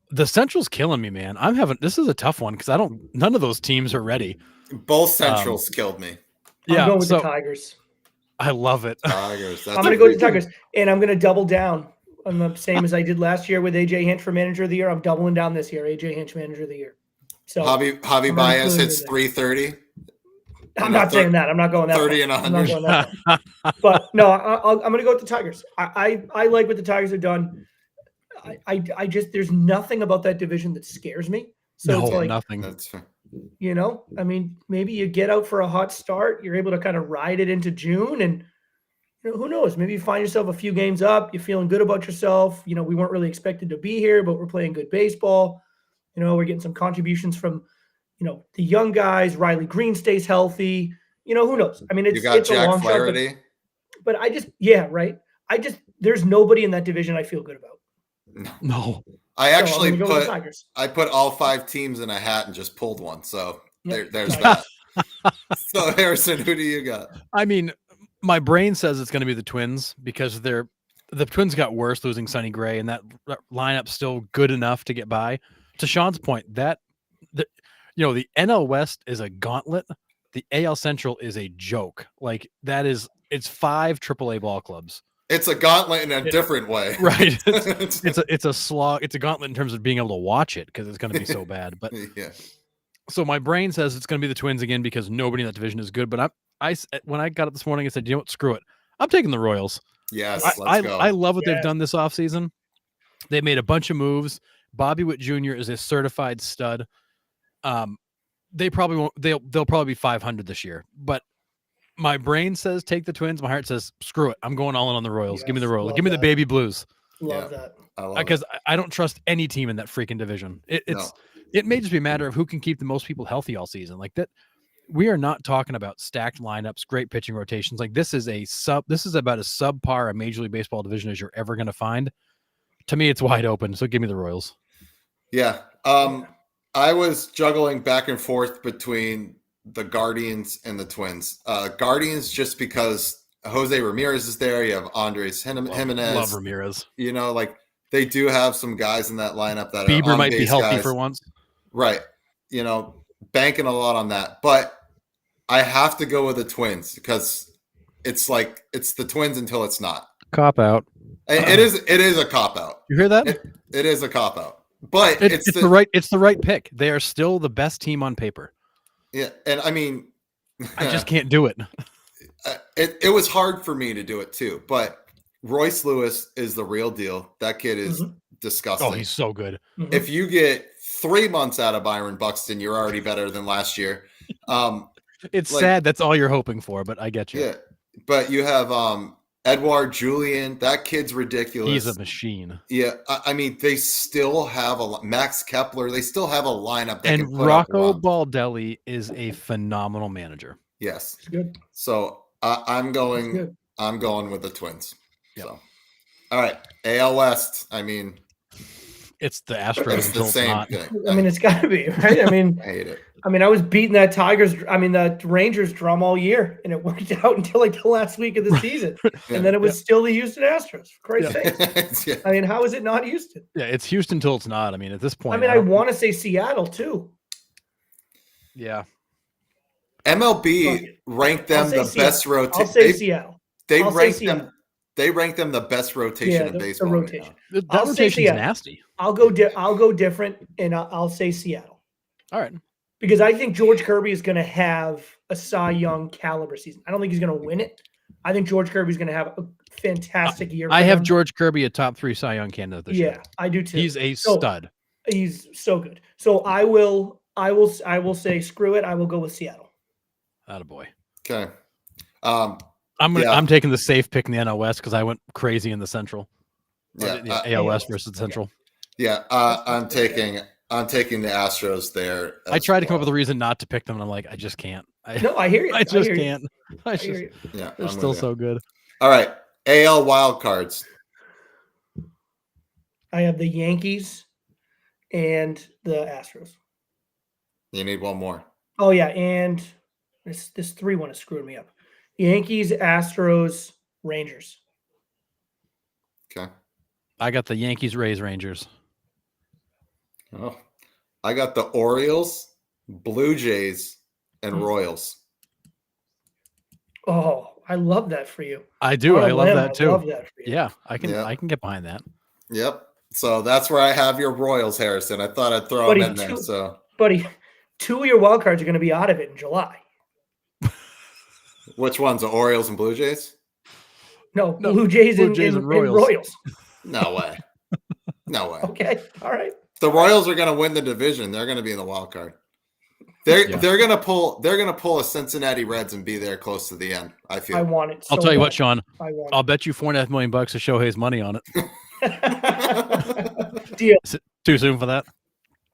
The Central's killing me, man. This is a tough one because none of those teams are ready. Both Centrals killed me. I'm going with the Tigers. I love it. Tigers. I'm going to go with the Tigers, and I'm going to double down on the same as I did last year with AJ Hinch for Manager of the Year. I'm doubling down this year. AJ Hinch Manager of the Year. So Javi Baez hits 330. I'm not saying that. I'm not going that 30 and 100. But no, I'm going to go with the Tigers. I like what the Tigers have done. I just there's nothing about that division that scares me. So it's like nothing. That's fair. You know, I mean, maybe you get out for a hot start. You're able to kind of ride it into June, and who knows? Maybe you find yourself a few games up. You're feeling good about yourself. You know, we weren't really expected to be here, but we're playing good baseball. You know, we're getting some contributions from, the young guys. Riley Green stays healthy. Who knows? I mean, it's a long Flaherty. shot. But there's nobody in that division I feel good about. No. I actually put all 5 teams in a hat and just pulled one. So there's that. So Harrison, who do you got? I mean, my brain says it's going to be the Twins because the Twins got worse losing Sonny Gray, and that lineup's still good enough to get by. To Sean's point, the NL West is a gauntlet. The AL Central is a joke. Like it's 5 AAA ball clubs. It's a gauntlet in a different way. Right. It's a slog. It's a gauntlet in terms of being able to watch it because it's going to be so bad. But yeah. So my brain says it's going to be the Twins again because nobody in that division is good. But when I got up this morning, I said, you know what? Screw it. I'm taking the Royals. Yes, let's go. I love what they've done this offseason. They made a bunch of moves. Bobby Witt Jr. is a certified stud. They probably won't. They'll probably be 500 this year. But my brain says take the Twins. My heart says screw it. I'm going all in on the Royals. Yes, give me the Royals. Give me the baby Blues. Love that. Because I don't trust any team in that freaking division. It may just be a matter of who can keep the most people healthy all season. Like that. We are not talking about stacked lineups, great pitching rotations. Like this is about as subpar a Major League Baseball division as you're ever going to find. To me, it's wide open. So give me the Royals. Yeah. I was juggling back and forth between the Guardians and the Twins. Guardians just because Jose Ramirez is there. You have Andres Jimenez. Love Ramirez. They do have some guys in that lineup that Bieber are might be healthy guys. For once. Right. Banking a lot on that. But I have to go with the Twins because it's the Twins until it's not. Cop out. It is a cop out. You hear that? It is a cop out. But it's the right pick. They are still the best team on paper. Yeah, and I mean, I just can't do it. It was hard for me to do it too, but Royce Lewis is the real deal. That kid is disgusting. Oh, he's so good. If you get 3 months out of Byron Buxton, you're already better than last year. It's sad. That's all you're hoping for, but I get you. Yeah. but you have Edouard Julian. That kid's ridiculous. He's a machine. Yeah, I mean, they still have Max Kepler. They still have a lineup that And can put Rocco up runs. Baldelli is a phenomenal manager. Yes, It's good. so I'm It's going. good. I'm going with the Twins. Yep. So, all right, AL West. I mean, It's the Astros it's the until it's same not. thing. I mean, it's got to be, right? I hate it. I was beating that the Rangers drum all year, and it worked out until like the last week of the season. Yeah. And then it was still the Houston Astros. For Christ's sake. Yeah. I mean, how is it not Houston? Yeah, it's Houston till it's not. I mean, at this point, I want to say Seattle too. Yeah. MLB ranked them the best I'll rotation. say Seattle. They I'll say ranked Seattle. them. They ranked them the best rotation in the baseball. right rotation. now. That I'll say rotation's Seattle. nasty. I'll go different, and I'll say Seattle. All right. Because I think George Kirby is going to have a Cy Young caliber season. I don't think he's going to win it. I think George Kirby's going to have a fantastic year. I have them. George Kirby a top 3 Cy Young candidate this year. Yeah, I do too. He's a stud. He's so good. So I will say screw it. I will go with Seattle. Attaboy. Okay. I'm taking the safe pick in the NL West because I went crazy in the Central. Yeah. AL West versus Central. Yeah. I'm taking the Astros there. I tried to come up with a reason not to pick them, and I'm like, I just can't. No, I hear you. I just hear can't. I hear you. Yeah. They're still so good. All right. AL wild cards. I have the Yankees and the Astros. You need one more. Oh yeah, and this 3-1 is screwing me up. Yankees, Astros, Rangers. Okay. I got the Yankees, Rays, Rangers. Oh, I got the Orioles, Blue Jays, and Royals. Oh, I love that for you. I do. I love that too. I love that for you. Yeah, I can get behind that. Yep. So that's where I have your Royals, Harrison. I thought I'd throw them in there. So, buddy, 2 of your wild cards are going to be out of it in July. which ones? The Orioles and Blue Jays? No, Blue Jays and Royals. No way. No way. Okay. All right. The Royals are going to win the division. They're going to be in the wild card. They're going to pull a Cincinnati Reds and be there close to the end. I feel. I want it. I'll tell you what, Sean. I'll bet you $4.5 million of Shohei's money on it. Deal. Is it too soon for that?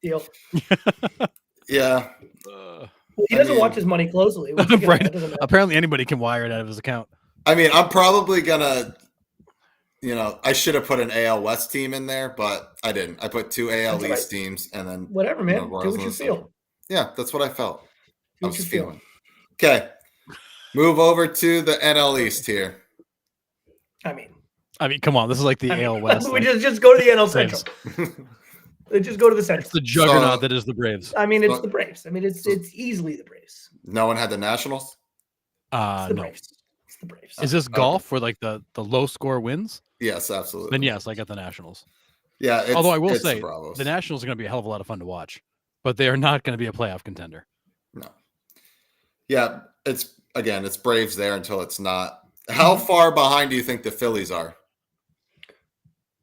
Deal. Yeah. He doesn't watch his money closely. Right. Apparently, anybody can wire it out of his account. I mean, I'm probably gonna. I should have put an AL West team in there, but I didn't. I put 2 AL East teams, and then whatever, man. Do what you feel. Yeah, that's what I felt. Do what you feel. Okay, move over to the NL East here. I mean, come on. This is like the AL West. We just go to the NL Central. Just go to the Central. It's the juggernaut that is the Braves. I mean, it's the Braves. I mean, it's easily the Braves. No one had the Nationals. It's the No. Braves. It's the Braves. Is this golf where like the low score wins? Yes, absolutely. Then yes, I got the Nationals. Yeah. Although I will say the Nationals are going to be a hell of a lot of fun to watch, but they are not going to be a playoff contender. No. Yeah, it's Braves there until it's not. How far behind do you think the Phillies are?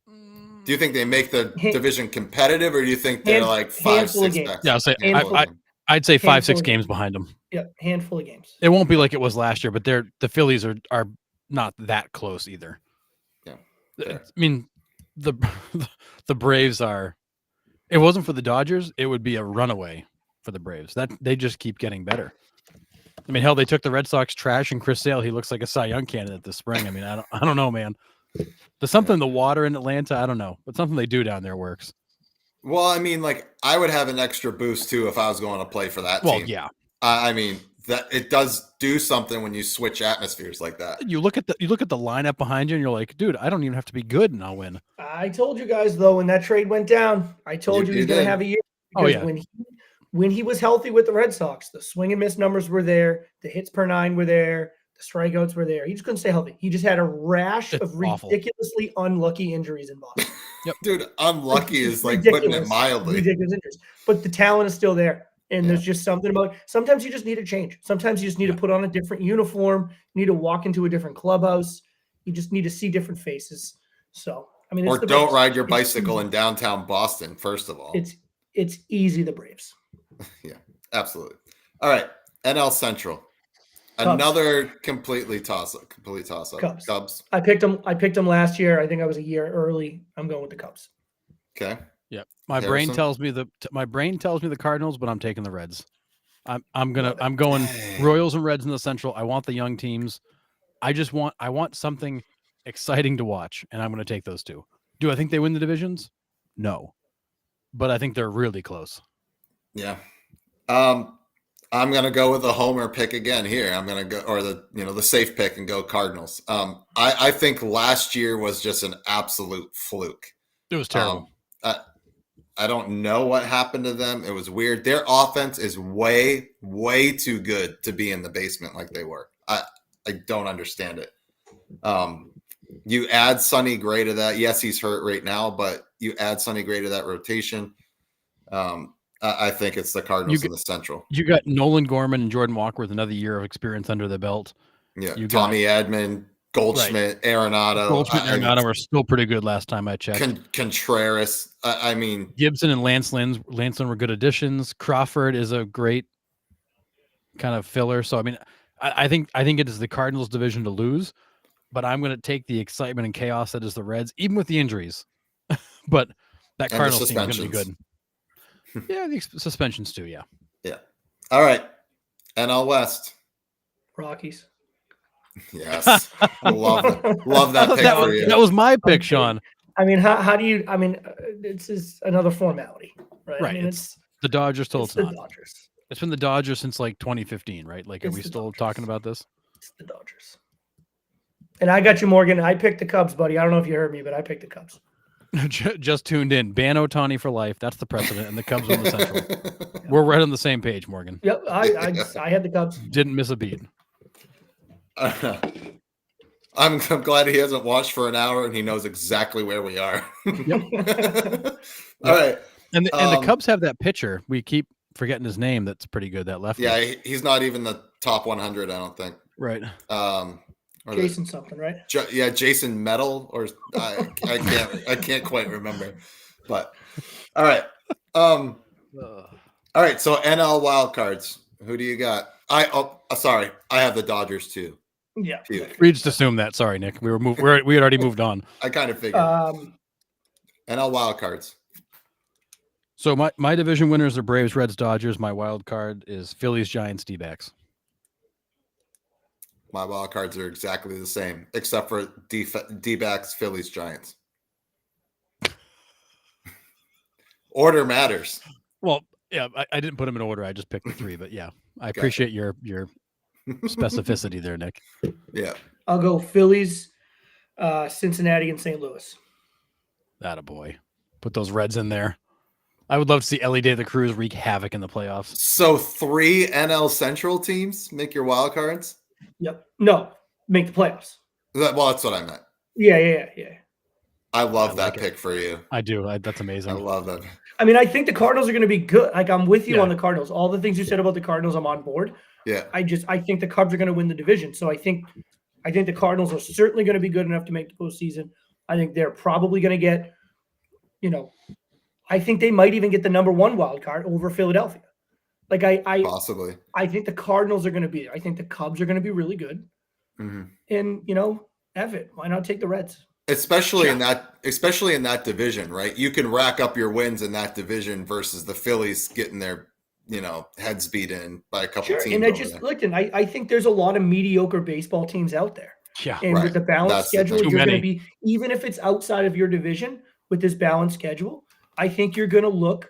Do you think they make the division competitive, or do you think they're like 5-6 back? Yeah, I'll say I'd say 5-6 games behind them. Yeah, handful of games. It won't be like it was last year, but the Phillies are not that close either. Yeah, I mean the Braves are. It wasn't for the Dodgers, it would be a runaway for the Braves. That they just keep getting better. I mean, hell, they took the Red Sox trash and Chris Sale. He looks like a Cy Young candidate this spring. I mean, I don't know, man. There's something in the water in Atlanta. I don't know, but something they do down there works. Well, I mean, like I would have an extra boost too if I was going to play for that team. Well, yeah. I mean that it does do something when you switch atmospheres like that. You look at the lineup behind you, and you're like, dude, I don't even have to be good, and I'll win. I told you guys though when that trade went down, I told you he's going to have a year. Because when he was healthy with the Red Sox, the swing and miss numbers were there, the hits per 9 were there, the strikeouts were there. He just couldn't stay healthy. He just had a rash of ridiculously unlucky injuries in Boston. Yep. Dude, unlucky is like putting it mildly. Ridiculous injuries. But the talent is still there. And there's just something about sometimes you just need a change. Sometimes you just need to put on a different uniform. You need to walk into a different clubhouse. You just need to see different faces. So, I mean, or don't ride your bicycle in downtown Boston, first of all. It's easy, the Braves. Yeah, absolutely. All right, NL Central. Another complete toss up. Cubs. I picked them last year. I think I was a year early. I'm going with the Cubs. Okay. Yeah. My brain tells me the Cardinals, but I'm taking the Reds. I'm going Royals and Reds in the Central. I want the young teams. I want something exciting to watch, and I'm going to take those two. Do I think they win the divisions? No. But I think they're really close. Yeah. I'm going to go with a homer pick again here. I'm going to go, or the safe pick, and go Cardinals. I think last year was just an absolute fluke. It was terrible. I don't know what happened to them. It was weird. Their offense is way, way too good to be in the basement like they were. I don't understand it. You add Sonny Gray to that. Yes, he's hurt right now, but you add Sonny Gray to that rotation. I think it's the Cardinals in the Central. You got Nolan Gorman and Jordan Walker with another year of experience under the belt. Yeah, Tommy Edman, Goldschmidt, right. Arenado. Goldschmidt and Arenado were still pretty good last time I checked. Contreras. Gibson and Lance Lynn were good additions. Crawford is a great kind of filler. So I think it is the Cardinals' division to lose, but I'm going to take the excitement and chaos that is the Reds, even with the injuries. But that Cardinals team is going to be good. Yeah, the suspensions too. Yeah. Yeah. All right. NL West. Rockies. Yes. Love that pick for you. That was my pick, Sean. How do you? This is another formality, right? Right. It's the Dodgers till it's not. The Dodgers. It's been the Dodgers since like 2015, right? Like, are we still talking about this? It's the Dodgers. And I got you, Morgan. I picked the Cubs, buddy. I don't know if you heard me, but I picked the Cubs. Just tuned in. Ban Ohtani for life. That's the precedent, and the Cubs win the Central. We're right on the same page, Morgan. Yep, I had the Cubs. Didn't miss a beat. I'm glad he hasn't watched for an hour and he knows exactly where we are. Yep. All right. And the Cubs have that pitcher. We keep forgetting his name. That's pretty good. That lefty. Yeah, he's not even the top 100. I don't think. Right. Jason something, right? Jason Metal, or I can't quite remember. But all right. All right. So NL wildcards. Who do you got? Sorry, I have the Dodgers too. Yeah. We just assumed that. Sorry, Nick. We had already moved on. I kind of figured. NL wildcards. So my division winners are Braves, Reds, Dodgers. My wild card is Phillies, Giants, D-backs. My wild cards are exactly the same, except for D-backs, Phillies, Giants. Order matters. Well, yeah, I didn't put them in order. I just picked the three, but yeah, I appreciate your specificity there, Nick. Yeah. I'll go Phillies, Cincinnati, and St. Louis. Attaboy. Put those Reds in there. I would love to see Ellie De La Cruz wreak havoc in the playoffs. So 3 NL Central teams make your wild cards? Yep. No, make the playoffs. Well, that's what I meant. Yeah. I love that pick for you. I do. That's amazing. I love that. I think the Cardinals are going to be good. Like, I'm with you on the Cardinals. All the things you said about the Cardinals, I'm on board. Yeah. I think the Cubs are going to win the division. So I think the Cardinals are certainly going to be good enough to make the postseason. I think they're probably going to get, I think they might even get the number 1 wild card over Philadelphia. Like possibly. I think the Cardinals are going to be. I think the Cubs are going to be really good. Mm-hmm. And F it. Why not take the Reds? Especially in that division, right? You can rack up your wins in that division versus the Phillies getting their, heads beat in by a couple teams. And I think there's a lot of mediocre baseball teams out there. Yeah. And with the balanced schedule, you're going to be, even if it's outside of your division with this balanced schedule, I think you're going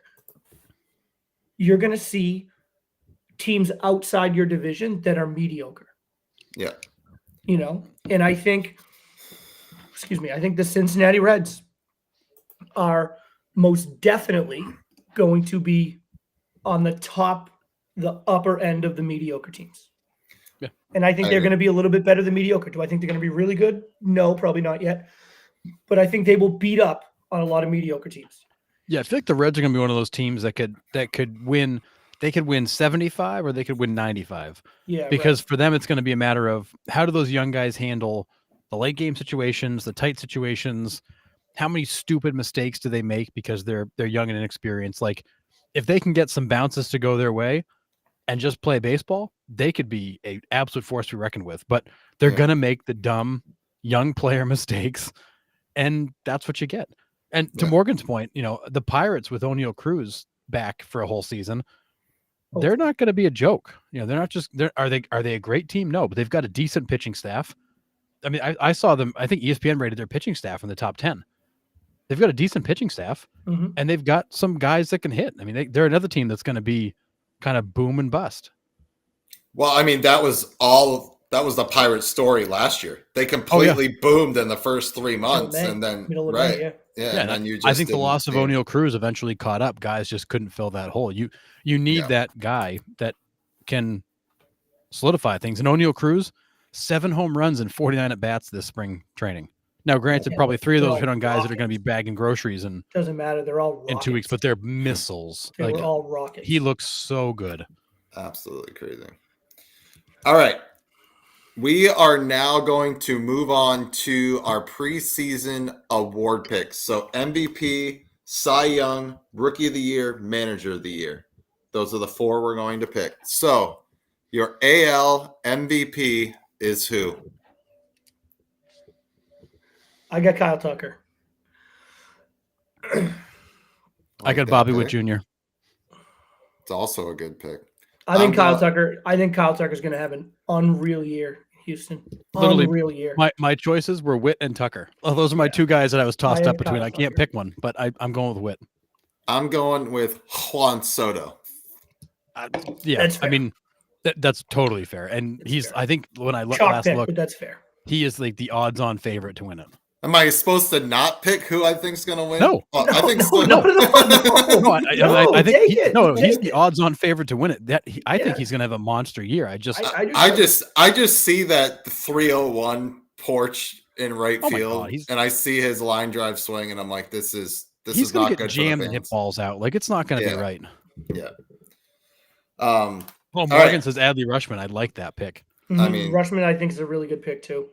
to see teams outside your division that are mediocre. Yeah. And I think the Cincinnati Reds are most definitely going to be on the upper end of the mediocre teams. Yeah. And I think they're going to be a little bit better than mediocre. Do I think they're going to be really good? No, probably not yet. But I think they will beat up on a lot of mediocre teams. Yeah, I feel like the Reds are going to be one of those teams that could win. They could win 75 or they could win 95. Yeah, because for them, it's going to be a matter of how do those young guys handle the late game situations, the tight situations. How many stupid mistakes do they make because they're young and inexperienced? Like, if they can get some bounces to go their way, and just play baseball, they could be a absolute force to be reckoned with. But they're gonna make the dumb young player mistakes, and that's what you get. And to Morgan's point, the Pirates with O'Neal Cruz back for a whole season, they're not going to be a joke. They're not just. Are they a great team? No, but they've got a decent pitching staff. I mean, I saw them. I think ESPN rated their pitching staff in the top 10. They've got a decent pitching staff, and they've got some guys that can hit. I mean, they're another team that's going to be kind of boom and bust. Well, I mean, that was the Pirates story last year. They completely boomed in the first 3 months, and then May, and then you just I think the loss of O'Neal Cruz eventually caught up. Guys just couldn't fill that hole. You need that guy that can solidify things. And O'Neal Cruz, 7 home runs and 49 at bats this spring training. Now, granted, probably 3 of those hit on guys that are going to be bagging groceries and doesn't matter. They're all rockets. In 2 weeks, but they're missiles. They were all rockets. He looks so good. Absolutely crazy. All right. We are now going to move on to our preseason award picks. So MVP, Cy Young, Rookie of the Year, Manager of the Year. Those are the 4 we're going to pick. So your AL MVP is who? I got Kyle Tucker. I got Bobby Witt Jr. It's also a good pick. I think Kyle Tucker's going to have an unreal year in Houston. Unreal year. My choices were Witt and Tucker. Well, those are my 2 guys that I was tossed up between. I can't pick one, but I'm going with Witt. I'm going with Juan Soto. I mean, that's totally fair. And I think when I last looked, but that's fair. He is like the odds-on favorite to win it. Am I supposed to not pick who I think is going to win? No. I think he's the odds-on favorite to win it. I think he's going to have a monster year. I just see that 301 porch in right field, and I see his line drive swing, and I'm like, this is he's not gonna good. Get jammed and hit balls out. Like it's not going to be right. Yeah. Morgan says Adley Rutschman. I like that pick. I mean, Rutschman, I think is a really good pick too.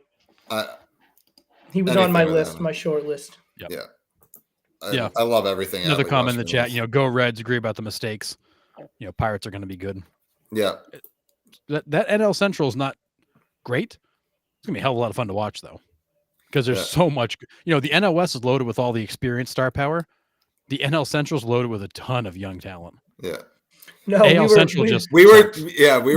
He was on my list, my short list. Yep. Yeah. I love everything. Another comment in the chat, go Reds, agree about the mistakes. Pirates are going to be good. Yeah. That NL Central is not great. It's going to be a hell of a lot of fun to watch though. Because there's so much, the NL West is loaded with all the experienced star power. The NL Central is loaded with a ton of young talent. Yeah. No, AL Central we were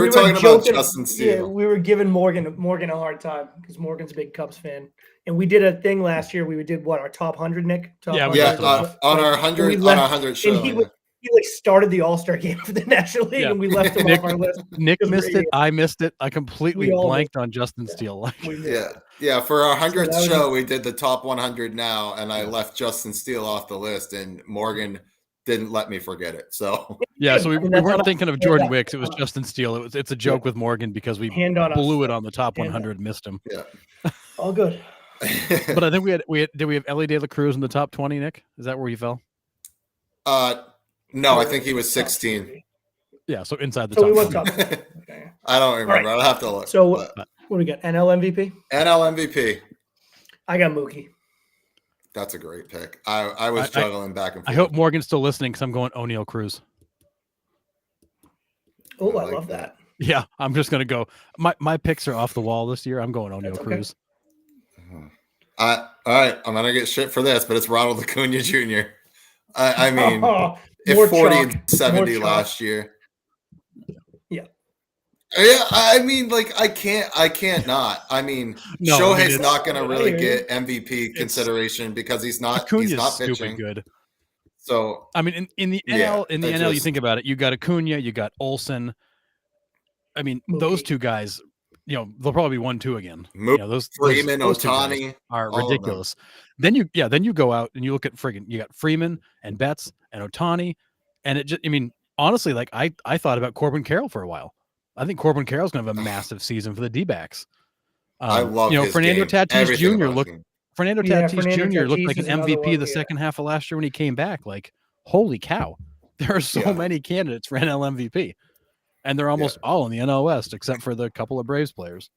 talking about Justin Steele. Yeah, we were giving Morgan a hard time because Morgan's a big Cubs fan, and we did a thing last year. We did our top 100, Nick. On our 100 show. And he started the All-Star game for the National League, and we left him off our list. Nick missed it. I missed it. I completely blanked on Justin Steele. Yeah. For our 100th show, we did the top 100 now, and I left Justin Steele off the list, and Morgan didn't let me forget it. So so we weren't thinking of Jordan Wicks. It was Justin Steele. It's a joke with Morgan because we blew it on the top 100, missed him. Yeah, all good. But I think did we have Ellie De La Cruz in the top 20, Nick? Is that where you fell? No, I think he was 16. Yeah, so inside the top. Top okay. I don't remember. Right. I'll have to look. So what do we got? NL MVP? NL MVP. I got Mookie. That's a great pick. I was juggling back and forth. I hope Morgan's still listening because I'm going O'Neal Cruz. Oh, I love that. Yeah, I'm just going to go. My picks are off the wall this year. I'm going O'Neal Cruz. All right, I'm going to get shit for this, but it's Ronald Acuna Jr. I mean, if 40 and 70 last year. Yeah, I mean, I can't not. I mean, Shohei's not going to really get MVP consideration because he's not pitching good. So I mean, in the NL, you think about it. You got Acuna, you got Olsen. I mean, those 2 guys, they'll probably be 1-2 again. Those Freeman, those Ohtani are ridiculous. Then you go out and you look at you got Freeman and Betts and Ohtani, and it just, I mean, honestly, I thought about Corbin Carroll for a while. I think Corbin Carroll's going to have a massive season for the D-backs. I love his Fernando game. Tatis Jr. Fernando Tatis Jr. looked like an MVP the second half of last year when he came back. Like, holy cow. There are so many candidates for NL MVP. And they're almost all in the NL West, except for the couple of Braves players.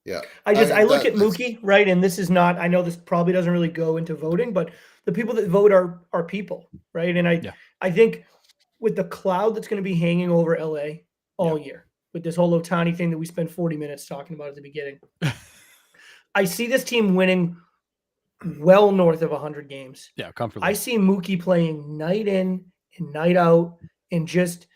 Yeah. I look at Mookie, right? And this is not, I know this probably doesn't really go into voting, but the people that vote are people, right? And I think with the cloud that's going to be hanging over LA all year with this whole Ohtani thing that we spent 40 minutes talking about at the beginning. I see this team winning well north of 100 games. Yeah, comfortably. I see Mookie playing night in and night out and just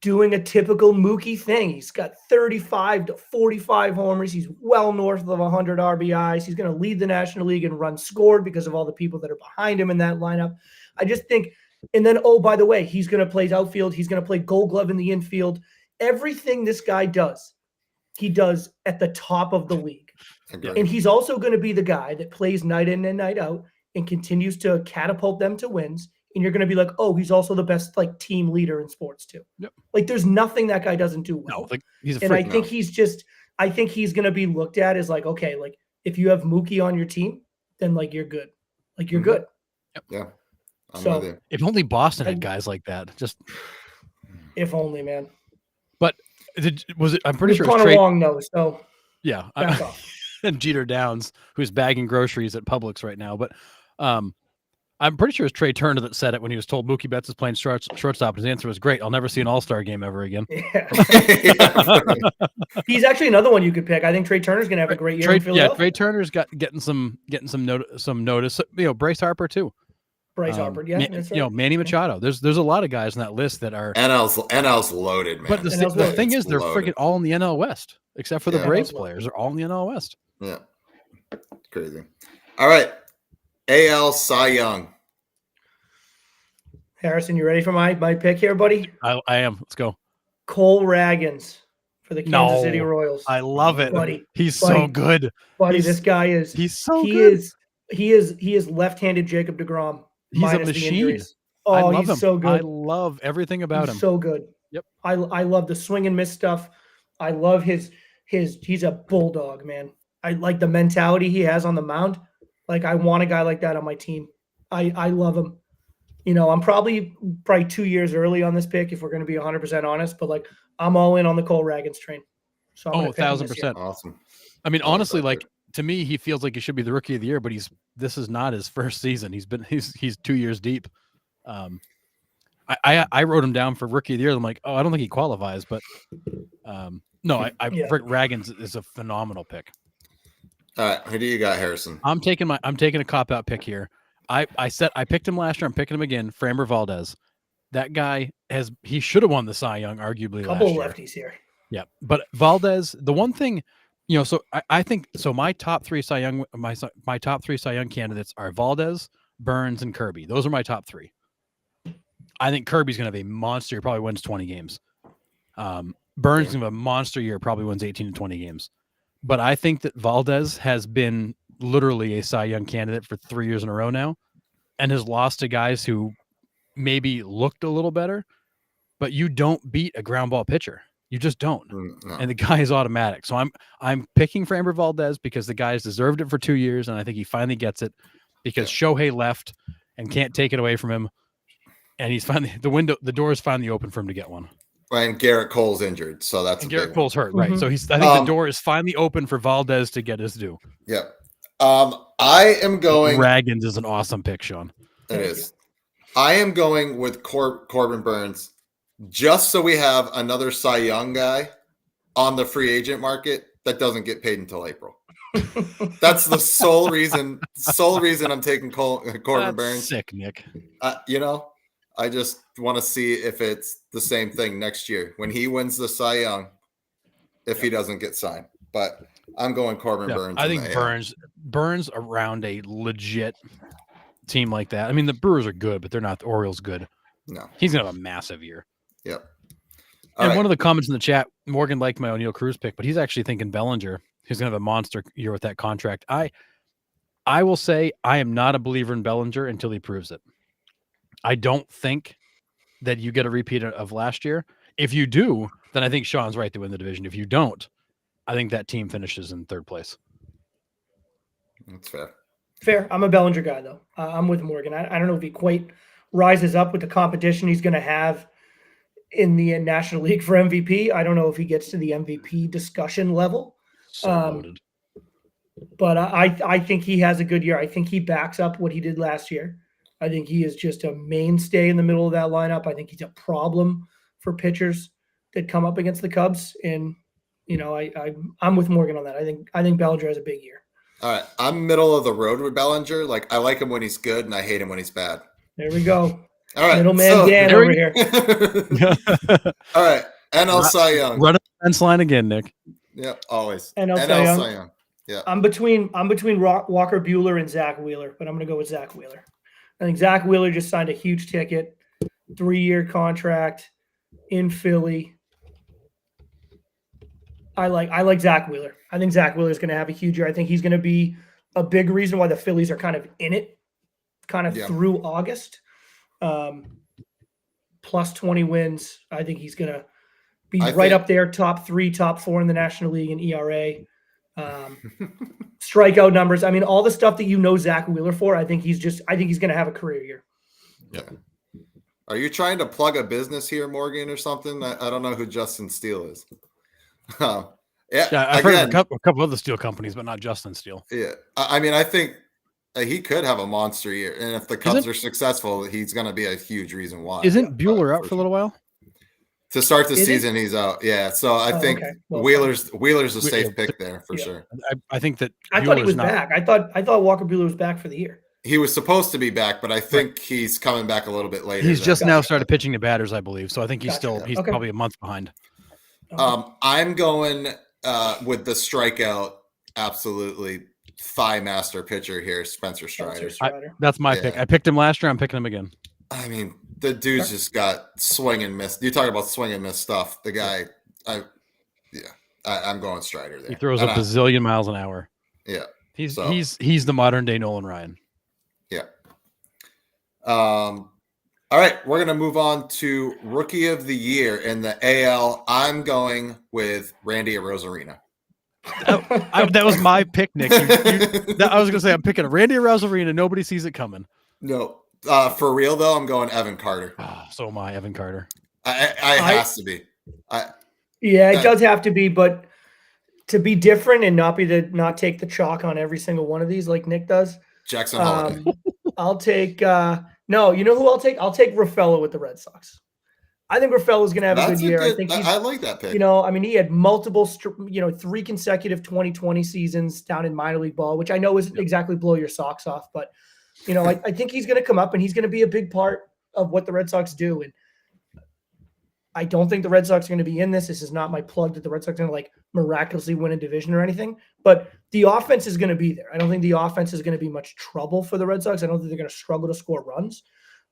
doing a typical Mookie thing. He's got 35 to 45 homers. He's well north of 100 RBIs. He's going to lead the National League in runs scored because of all the people that are behind him in that lineup. I just think, and then, oh, by the way, he's going to play outfield. He's going to play Gold Glove in the infield. Everything this guy does, he does at the top of the league. Agreed. And he's also going to be the guy that plays night in and night out and continues to catapult them to wins. And you're going to be like, oh, he's also the best like team leader in sports too. Yep. Like there's nothing that guy doesn't do well. No, like he's a freak. And I think I think he's going to be looked at as like, okay, like if you have Mookie on your team, then like you're good. Like you're good. Yep. Yeah. I'm So- with you. If only Boston had guys like that. Just If only, man. was it? I'm pretty sure it was Connor Trey. Wong knows. So Yeah, back off. and Jeter Downs, who's bagging groceries at Publix right now. But I'm pretty sure it's Trey Turner that said it when he was told Mookie Betts is playing shortstop. His answer was, "Great, I'll never see an All-Star game ever again." Yeah. Yeah. He's actually another one you could pick. I think Trey Turner's going to have a great year in Philadelphia. Trey Turner's getting some notice. You know, Bryce Harper too. Bryce Harper, yeah, that's right. You know, Manny Machado. There's a lot of guys on that list that are. NL's loaded, man. But the NL's thing loaded. is, they're Loaded. freaking all in the NL West, except for the Yeah. Braves NL's loaded. players. They're all in the NL West. Yeah. Crazy. All right. AL Cy Young. Harrison, you ready for my pick here, buddy? I am. Let's go. Cole Raggins for the Kansas No. City Royals. I love it. Buddy, He's buddy. so good. buddy, he's- this guy is He's so he good. is left-handed Jacob DeGrom. He's a minus the machine. injuries. I Oh, love he's him. so I good. love everything about He's him. so good. Yep. I love the swing and miss stuff. I love his he's a bulldog, man. I like the mentality he has on the mound. Like I want a guy like that on my team. I love him. You know, I'm probably 2 years early on this pick if we're going to be 100% honest, but like I'm all in on the Cole Raggins train. So I'm Oh, gonna pick him this year. 1,000%. Awesome. I mean, Oh, honestly, that's like to me, he feels like he should be the rookie of the year, but this is not his first season. He's 2 years deep. I wrote him down for rookie of the year. I'm like, oh, I don't think he qualifies, but no, Yeah. Raggins is a phenomenal pick. All right. Who do you got, Harrison? I'm taking a cop out pick here. I picked him last year. I'm picking him again. Framber Valdez. That guy he should have won the Cy Young arguably Couple of last year. lefties here. Yeah, but Valdez, the one thing, you know, so I think so. My top three Cy Young candidates are Valdez, Burns, and Kirby. Those are my top three. I think Kirby's going to have a monster year, probably wins 20 games. Burns going to have a monster year, probably wins 18 to 20 games. But I think that Valdez has been literally a Cy Young candidate for 3 years in a row now, and has lost to guys who maybe looked a little better, but you don't beat a ground ball pitcher. You just don't. No. And the guy is automatic. So I'm picking Framber Valdez because the guy's deserved it for 2 years, and I think he finally gets it because Shohei left and can't take it away from him. And he's finally the door is finally open for him to get one. And Garrett Cole's injured, so that's And a Garrett big Cole's hurt, right? Mhm. So I think the door is finally open for Valdez to get his due. one. Yep. I am going. Raggins is an awesome pick, Sean. It is. I am going with Corbin Burns, just so we have another Cy Young guy on the free agent market that doesn't get paid until April. That's the sole reason. I'm taking Corbin That's Burns. sick, Nick. You know, I just want to see if it's the same thing next year when he wins the Cy Young, if he doesn't get signed. But I'm going Corbin Yeah, Burns. I in think the AL. Burns around a legit team like that. I mean, the Brewers are good, but they're not the Orioles good. No. He's gonna have a massive year. Yep. And one of the comments in the chat, Morgan liked my O'Neill Cruz pick, but he's actually thinking Bellinger. He's going to have a monster year with that contract. I will say I am not a believer in Bellinger until he proves it. I don't think that you get a repeat of last year. If you do, then I think Sean's right to win the division. If you don't, I think that team finishes in third place. That's fair. Fair. I'm a Bellinger guy, though. I'm with Morgan. I don't know if he quite rises up with the competition he's going to have in the National League for MVP. I don't know if he gets to the MVP discussion level. So loaded. But I think he has a good year. I think he backs up what he did last year. I think he is just a mainstay in the middle of that lineup. I think he's a problem for pitchers. that come up against the Cubs, and I'm with Morgan on that. I think Bellinger has a big year. All right, I'm middle of the road with Bellinger. Like I like him when he's good, and I hate him when he's bad. There we go. All right, Middleman Dan over here. All right, NL Cy Young. Run a fence line again, Nick. Yep, always. NL Cy Young. Yeah. I'm between Walker Buehler and Zach Wheeler, but I'm going to go with Zach Wheeler. I think Zach Wheeler just signed a huge ticket, 3-year contract in Philly. I like Zach Wheeler. I think Zach Wheeler is going to have a huge year. I think he's going to be a big reason why the Phillies are kind of in it, through August. Plus 20 wins. I think he's going to be up there, top 3, top 4 in the National League in ERA. Strikeout numbers. I mean, all the stuff that Zach Wheeler for. I think he's going to have a career year. Yeah. Are you trying to plug a business here, Morgan, or something? I don't know who Justin Steele is. Yeah, I've heard of a couple other steel companies, but not Justin Steele. Yeah, I mean, I think he could have a monster year, and if the Cubs are successful, he's going to be a huge reason why. Isn't Buehler out for a little while? To start the season, he's out. Yeah, so I think Wheeler's a safe pick there for sure. I think that I thought he was back. I thought Walker Buehler was back for the year. He was supposed to be back, but I think he's coming back a little bit later. He's just now started pitching to batters, I believe. So I think he's probably a month behind. I'm going with the strikeout, absolutely thigh master pitcher here, Spencer Strider. That's my pick. I picked him last year. I'm picking him again. I mean, the dude's just got swing and miss. You talk about swing and miss stuff. The guy, I'm going Strider there. He throws a bazillion miles an hour. Yeah, he's the modern day Nolan Ryan. Yeah. All right, we're gonna move on to Rookie of the Year in the AL. I'm going with Randy Arozarena. That was my pick, Nick. I was gonna say I'm picking Randy Arozarena. Nobody sees it coming. No. For real though, I'm going Evan Carter. So am I, Evan Carter. I has to be. It does have to be, but to be different and not take the chalk on every single one of these like Nick does. Jackson Holiday. I'll take no. You know who I'll take? I'll take Raffaello with the Red Sox. I think Raffaello's going to have a good year. I like that pick. I mean, he had multiple, 3 consecutive 2020 seasons down in minor league ball, which I know isn't exactly blow your socks off, but. I think he's going to come up and he's going to be a big part of what the Red Sox do. And I don't think the Red Sox are going to be in this. This is not my plug that the Red Sox are going to miraculously win a division or anything, but the offense is going to be there. I don't think the offense is going to be much trouble for the Red Sox. I don't think they're going to struggle to score runs.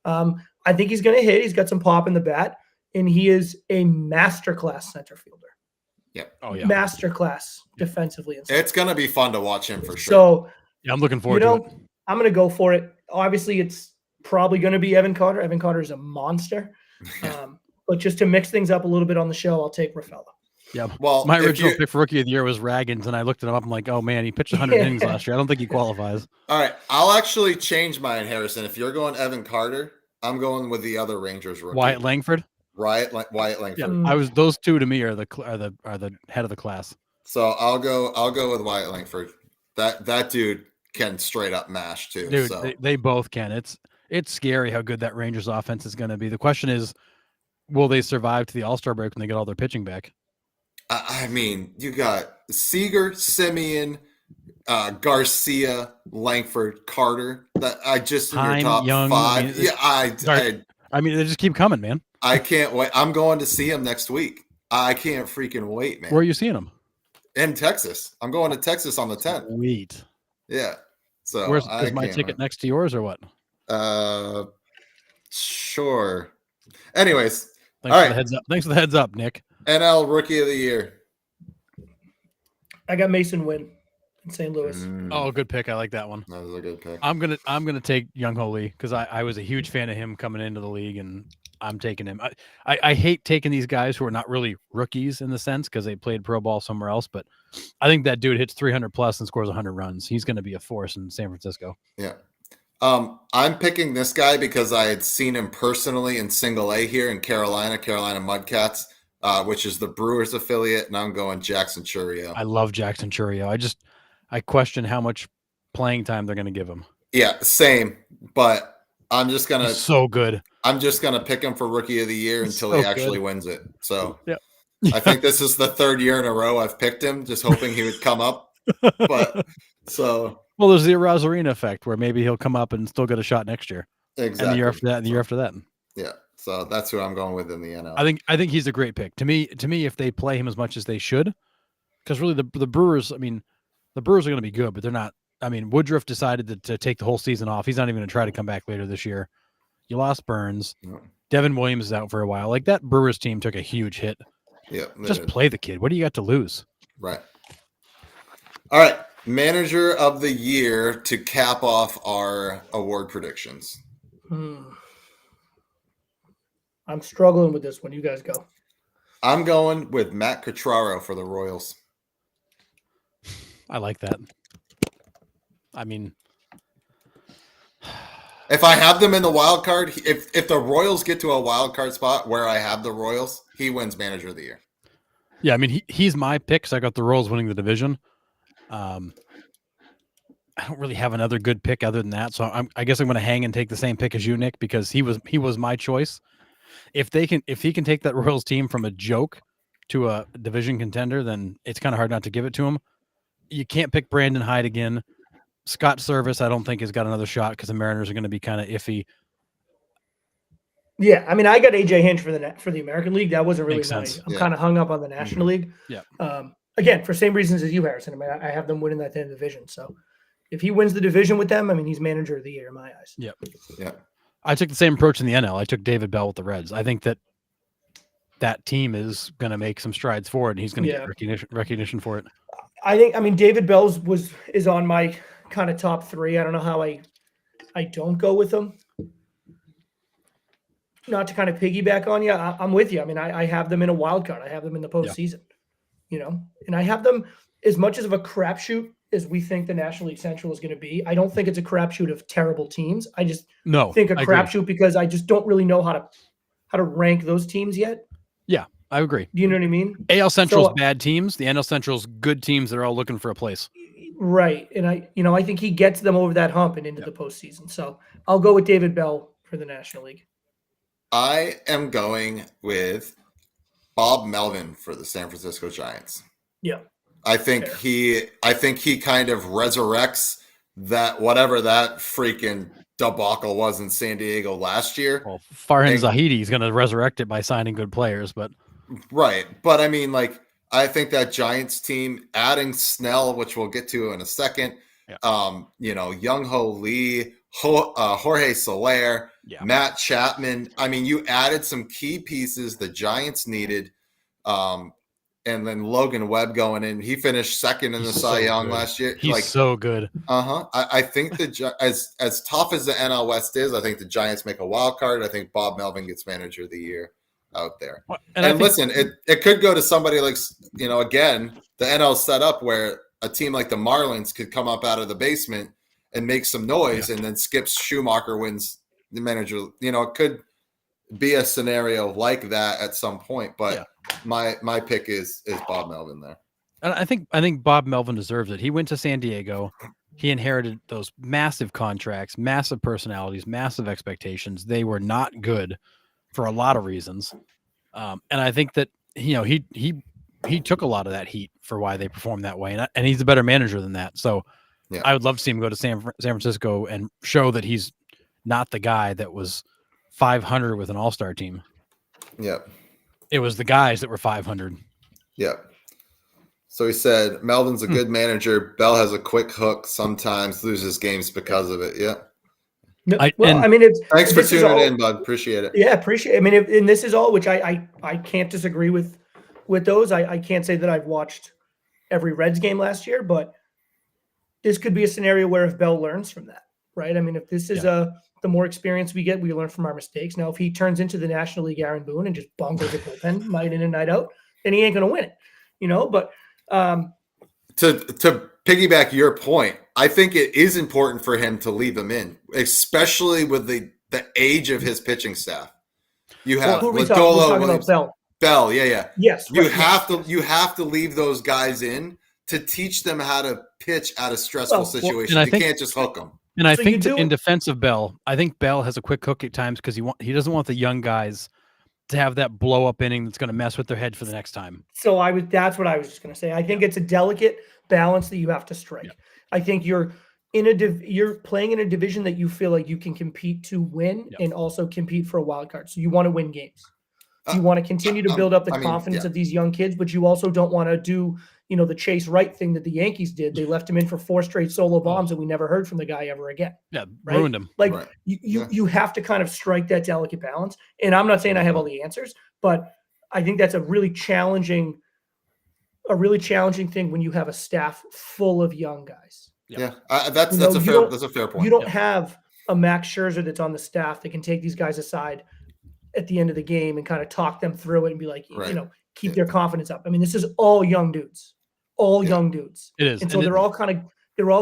I think he's going to hit. He's got some pop in the bat, and he is a masterclass center fielder. Yeah. Oh yeah. Masterclass defensively. It's going to be fun to watch him for sure. So yeah, I'm looking forward to it. I'm going to go for it. Obviously, it's probably going to be Evan Carter. Evan Carter is a monster. But just to mix things up a little bit on the show, I'll take Raffaello. Yeah. Well, my original pick for Rookie of the Year was Raggins, and I looked him up. I'm like, oh, man, he pitched 100 innings last year. I don't think he qualifies. All right. I'll actually change mine, Harrison. If you're going Evan Carter, I'm going with the other Rangers rookie. Wyatt Langford? Wyatt Langford. Yeah, those two to me are the head of the class. So I'll go with Wyatt Langford. That dude can straight up mash too. Dude, so. they both can. It's scary how good that Rangers offense is going to be. The question is, will they survive to the All-Star break when they get all their pitching back? I mean, you got Seager, Simeon, Garcia, Langford, Carter. That I just in your top Young, 5. I mean, they just keep coming, man. I can't wait. I'm going to see him next week. I can't freaking wait, man. Where are you seeing him? In Texas. I'm going to Texas on the 10th. Sweet. Yeah. So is my ticket next to yours or what? Sure. Anyways, Thanks for the heads up, Nick. NL Rookie of the Year. I got Mason Wynn in St. Louis. Oh, good pick. I like that one. That was a good pick. I'm gonna take Young Ho Lee because I was a huge fan of him coming into the league, and I'm taking him. I hate taking these guys who are not really rookies in the sense because they played pro ball somewhere else, but I think that dude hits 300 plus and scores 100 runs. He's going to be a force in San Francisco. Yeah. I'm picking this guy because I had seen him personally in Single A here in Carolina Mudcats, which is the Brewers affiliate, and I'm going Jackson Chourio. I love Jackson Chourio. I question how much playing time they're going to give him. Yeah, same, but I'm just going to so good. I'm just going to pick him for Rookie of the Year until he actually wins it. So, yeah. I think this is the third year in a row I've picked him, just hoping he would come up. But so well, there's the Rosarina effect where maybe he'll come up and still get a shot next year. exactly. And the year after that, and the year after that. Yeah. So that's who I'm going with in the NL. I think he's a great pick. To me, if they play him as much as they should, because really the Brewers, I mean, the Brewers are going to be good, but they're not. I mean, Woodruff decided to take the whole season off. He's not even going to try to come back later this year. You lost Burns. No. Devin Williams is out for a while. Like, that Brewers team took a huge hit. Yeah. Just play the kid. What do you got to lose? Right. All right. Manager of the year to cap off our award predictions. I'm struggling with this one. You guys go. I'm going with Matt Quatraro for the Royals. I like that. I mean, if I have them in the wild card, if the Royals get to a wild card spot where I have the Royals, he wins Manager of the Year. Yeah, I mean, he's my pick, so I got the Royals winning the division. I don't really have another good pick other than that, so I guess I'm going to hang and take the same pick as you, Nick, because he was my choice. If he can take that Royals team from a joke to a division contender, then it's kind of hard not to give it to him. You can't pick Brandon Hyde again. Scott Service, I don't think has got another shot because the Mariners are going to be kind of iffy. Yeah, I mean, I got AJ Hinch for the American League. That wasn't really Makes sense. I'm kind of hung up on the National League. Yeah. Again, for same reasons as you, Harrison. I mean, I have them winning that division. So if he wins the division with them, I mean, he's Manager of the Year in my eyes. Yep. Yeah. I took the same approach in the NL. I took David Bell with the Reds. I think that team is going to make some strides forward, and he's going to get recognition for it. I mean, David Bell's is on my kind of top three. I don't know how I don't go with him. Not to kind of piggyback on you, I'm with you. I mean, I have them in a wild card. I have them in the postseason, and I have them as much as of a crapshoot as we think the National League Central is going to be. I don't think it's a crapshoot of terrible teams. I just think a crapshoot because I just don't really know how to rank those teams yet. Yeah, I agree. Do you know what I mean? AL Central's bad teams. The NL Central's good teams that are all looking for a place. Right. And I think he gets them over that hump and into the postseason. So I'll go with David Bell for the National League. I am going with Bob Melvin for the San Francisco Giants. Yeah. I think he kind of resurrects that whatever that freaking debacle was in San Diego last year. Well, Farhan Zahidi is going to resurrect it by signing good players, but right. But I mean, like, I think that Giants team adding Snell, which we'll get to in a second, Young Ho Lee, Jorge Soler, Matt Chapman. I mean, you added some key pieces the Giants needed. And then Logan Webb going in. He finished second in the Cy Young last year. He's so good. I think as tough as the NL West is, I think the Giants make a wild card. I think Bob Melvin gets Manager of the Year out there. And listen, it could go to somebody like, again, the NL set up where a team like the Marlins could come up out of the basement and make some noise, and then Skip Schumacher wins the Manager. It could be a scenario like that at some point, but my pick is Bob Melvin there. And I think Bob Melvin deserves it. He went to San Diego. He inherited those massive contracts, massive personalities, massive expectations. They were not good for a lot of reasons. And I think that, he took a lot of that heat for why they performed that way. And he's a better manager than that. So I would love to see him go to San Francisco and show that he's not the guy that was 500 with an all-star team. Yep. It was the guys that were 500. Yep. So he said, Melvin's a good manager. Bell has a quick hook, sometimes loses games because of it. Yeah. Thanks for tuning in, bud. Appreciate it. Yeah, appreciate it. I mean, and this is all, which I can't disagree with those. I can't say that I've watched every Reds game last year, but this could be a scenario where if Bell learns from that, right? I mean, if this is the more experience we get, we learn from our mistakes. Now, if he turns into the National League Aaron Boone and just bungles the bullpen night in and night out, then he ain't going to win it, But to piggyback your point, I think it is important for him to leave him in, especially with the age of his pitching staff. You have Lodolo, Williams, Bell, yeah. Yes, you have to leave those guys in to teach them how to pitch out of stressful situations. You can't just hook them. And I think in defense of Bell, I think Bell has a quick hook at times because he doesn't want the young guys to have that blow up inning that's going to mess with their head for the next time. So that's what I was just going to say. I think it's a delicate balance that you have to strike. Yeah. I think you're playing in a division that you feel like you can compete to win and also compete for a wild card. So you want to win games. You want to continue to build up the confidence of these young kids, but you also don't want to do, the Chase Wright thing that the Yankees did. They left him in for 4 straight solo bombs, and we never heard from the guy ever again. Yeah, right? Ruined him. Like you have to kind of strike that delicate balance. And I'm not saying I have all the answers, but I think that's a really challenging thing when you have a staff full of young guys. Yeah, that's a fair point. You don't have a Max Scherzer that's on the staff that can take these guys aside at the end of the game and kind of talk them through it and be like, keep their confidence up. I mean, this is all young dudes, young dudes. It is. And so they're all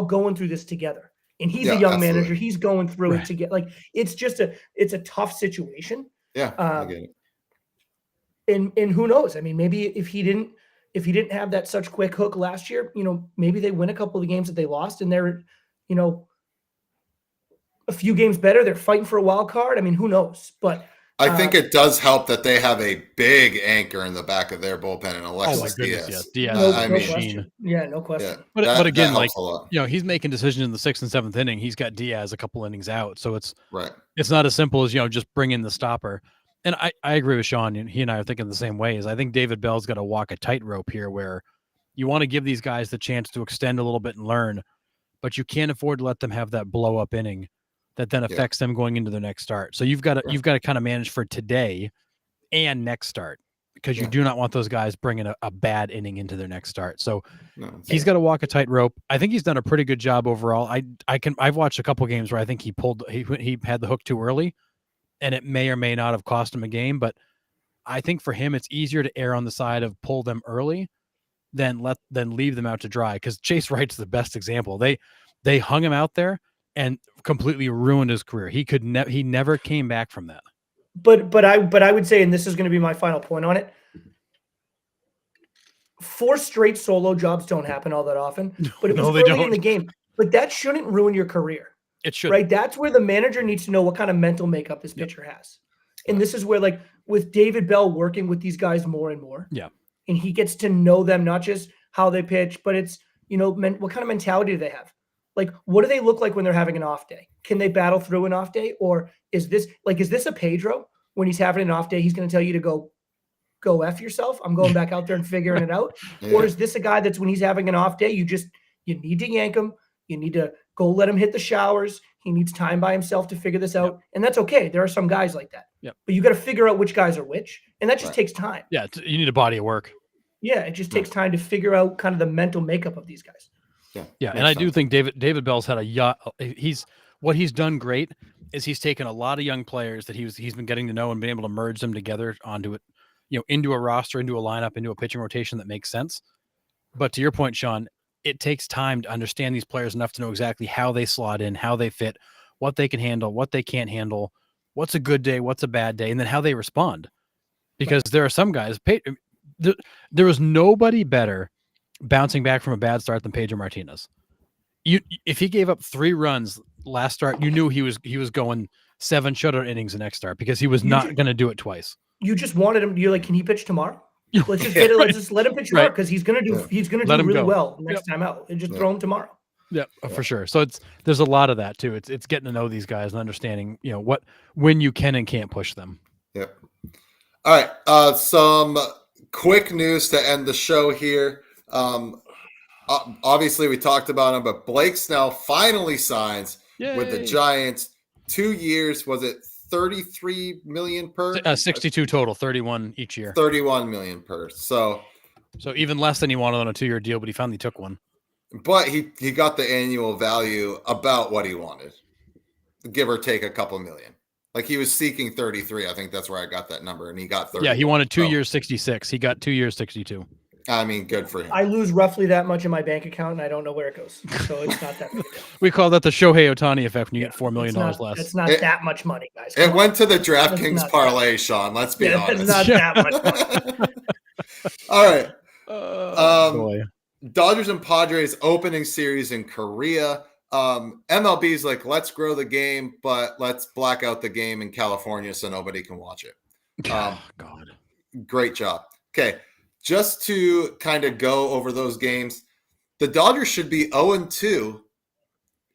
going through this together. And he's a young manager. He's going through it to get it's a tough situation. Yeah. I get it. And who knows? I mean, maybe if he didn't have that such quick hook last year, maybe they win a couple of the games that they lost and they're, a few games better. They're fighting for a wild card. I mean, who knows? But I think it does help that they have a big anchor in the back of their bullpen and Alexis Diaz. No question. Yeah, no question. Yeah, but again, he's making decisions in the 6th and 7th inning. He's got Diaz a couple innings out, so it's not as simple as just bring in the stopper. And I agree with Sean. He and I are thinking the same way. I think David Bell's got to walk a tightrope here, where you want to give these guys the chance to extend a little bit and learn, but you can't afford to let them have that blow up inning that then affects them going into their next start. So you've got to kind of manage for today and next start, because you do not want those guys bringing a bad inning into their next start. So he's got to walk a tightrope. I think he's done a pretty good job overall. I've watched a couple games where I think he had the hook too early, and it may or may not have cost him a game. But I think for him, it's easier to err on the side of pull them early than leave them out to dry. Because Chase Wright's the best example. They hung him out there and completely ruined his career. He never came back from that. But I would say, and this is going to be my final point on it, 4 straight solo jobs don't happen all that often. But it was early in the game. But that shouldn't ruin your career. It should. Right? That's where the manager needs to know what kind of mental makeup this pitcher has. And this is where, like, with David Bell working with these guys more and more. Yeah. And he gets to know them, not just how they pitch, but it's, what kind of mentality do they have? Like, what do they look like when they're having an off day? Can they battle through an off day? Or is this a Pedro when he's having an off day? He's going to tell you to go F yourself. I'm going back out there and figuring it out. Yeah. Or is this a guy that's when he's having an off day, you need to yank him. You need to go let him hit the showers. He needs time by himself to figure this out. Yep. And that's okay. There are some guys like that. Yep. But you got to figure out which guys are which. And that just takes time. Yeah. You need a body of work. Yeah. It just takes time to figure out kind of the mental makeup of these guys. Yeah, and I do think David Bell's had what he's done great is he's taken a lot of young players that he's been getting to know and been able to merge them together onto it, into a roster, into a lineup, into a pitching rotation that makes sense. But to your point, Sean, it takes time to understand these players enough to know exactly how they slot in, how they fit, what they can handle, what they can't handle, what's a good day, what's a bad day, and then how they respond. Because there are some guys, there was nobody better bouncing back from a bad start than Pedro Martinez. If he gave up 3 runs last start, you knew he was going 7 shutout innings the next start, because he was not going to do it twice. You just wanted him. You're like, can he pitch tomorrow? Let's just get it. Let's just let him pitch tomorrow, because he's going to do really well next time out, and just throw him tomorrow. Yeah, for sure. So there's a lot of that too. It's getting to know these guys and understanding, when you can and can't push them. Yep. All right. Some quick news to end the show here. Obviously we talked about him, but Blake Snell finally signs with the Giants. 2 years. Was it 33 million per? 62 total, 31 each year. 31 million per. So even less than he wanted on a 2-year deal, but he finally took one. But he got the annual value about what he wanted, give or take a couple million. Like, he was seeking 33. I think that's where I got that number, and he got 30. Yeah, he wanted 2 years, 66. He got 2 years, 62. I mean, good for him. I lose roughly that much in my bank account, and I don't know where it goes. So it's not that big. We call that the Shohei Ohtani effect when you get $4 million less. It's not that much money, guys. It went to the DraftKings parlay, Sean. Let's be honest. It's not that much money. All right. Dodgers and Padres opening series in Korea. MLB's like, let's grow the game, but let's black out the game in California so nobody can watch it. God. Great job. Okay. Just to kind of go over those games, the Dodgers should be 0-2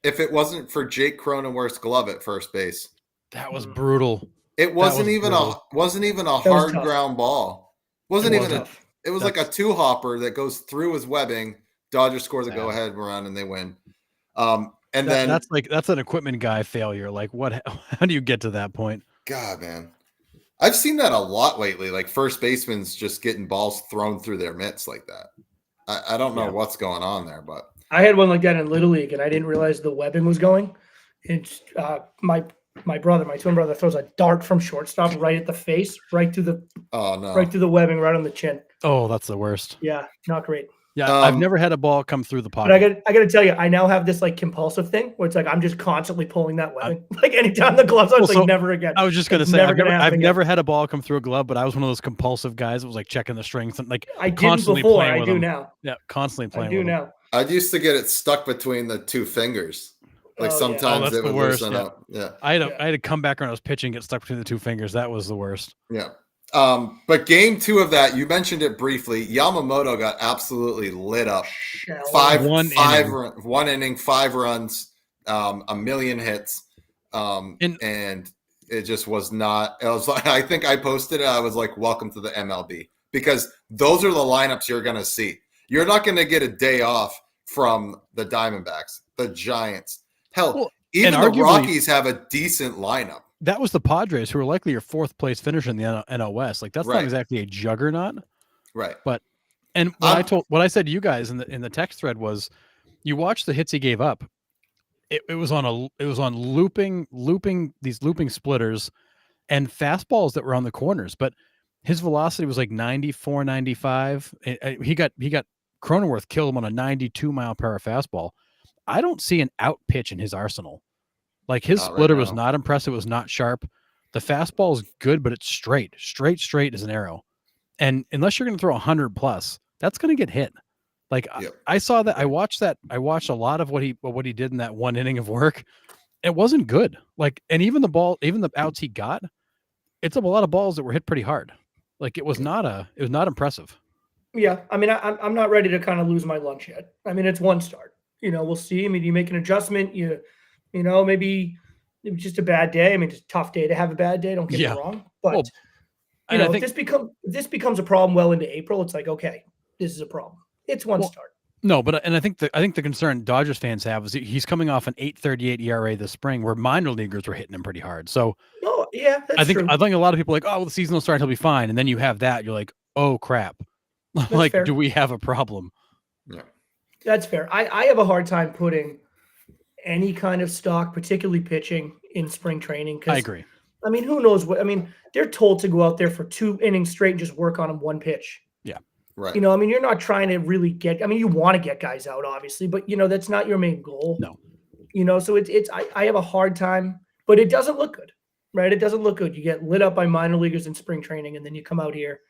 if it wasn't for Jake Cronenworth's glove at first base. That was brutal. It wasn't even brutal. a hard ground ball. It was like a two hopper that goes through his webbing. Dodgers score the go ahead run and they win. That's an equipment guy failure. Like what? How do you get to that point? God, man, I've seen that a lot lately. Like first basemen's just getting balls thrown through their mitts like that. I don't know what's going on there, but I had one like that in Little League, and I didn't realize the webbing was going. It's my twin brother throws a dart from shortstop right at the face, right through the webbing, right on the chin. Oh, that's the worst. Yeah, not great. Yeah, I've never had a ball come through the pocket. But I got to tell you, I now have this like compulsive thing where it's like I'm just constantly pulling that webbing. Like anytime the gloves on, it's like never again. I was just gonna say I've never had a ball come through a glove, but I was one of those compulsive guys that was like checking the strings and like I didn't constantly before. playing I with do them. now. Yeah, constantly playing. I do with now. them. I used to get it stuck between the two fingers. Like sometimes it would loosen up. Yeah, I had to come back when I was pitching, get stuck between the two fingers. That was the worst. Yeah. But game 2 of that, you mentioned it briefly. Yamamoto got absolutely lit up. One inning, 5 runs, a million hits. And it just was not. It was like, I think I posted it. I was like, "Welcome to the MLB," because those are the lineups you're going to see. You're not going to get a day off from the Diamondbacks, the Giants. Hell, even the Rockies have a decent lineup. That was the Padres, who were likely your 4th place finisher in the NL West. Like that's not exactly a juggernaut, right? But what I said to you guys in the text thread was, you watch the hits he gave up. It was on looping splitters and fastballs that were on the corners, but his velocity was like 94, 95. He got Cronenworth killed him on a 92 mile per hour fastball. I don't see an out pitch in his arsenal. Like his splitter was not impressive. It was not sharp. The fastball is good, but it's straight as an arrow. And unless you're going to throw 100 plus, that's going to get hit. Like I saw that. I watched a lot of what he did in that one inning of work. It wasn't good. Like, and even the outs he got, it's a lot of balls that were hit pretty hard. Like it was not impressive. Yeah. I mean, I'm not ready to kind of lose my lunch yet. I mean, it's one start, we'll see. I mean, you make an adjustment, maybe it was just a bad day. I mean, it's a tough day to have a bad day. Don't get me wrong. But, if this becomes a problem well into April, it's like, okay, this is a problem. It's one start. No, but I think the concern Dodgers fans have is he's coming off an 8.38 ERA this spring where minor leaguers were hitting him pretty hard. So, I think a lot of people are like, oh, well, the season will start, he'll be fine. And then you have that, you're like, oh, crap. Like, fair. Do we have a problem? Yeah. That's fair. I have a hard time putting any kind of stock, particularly pitching, in spring training. I agree. I mean, who knows what? I mean, they're told to go out there for 2 innings straight and just work on them one pitch. Yeah. Right. I mean, you're not trying to really get. I mean, you want to get guys out, obviously, but that's not your main goal. No. So I have a hard time, but it doesn't look good, right? It doesn't look good. You get lit up by minor leaguers in spring training, and then you come out here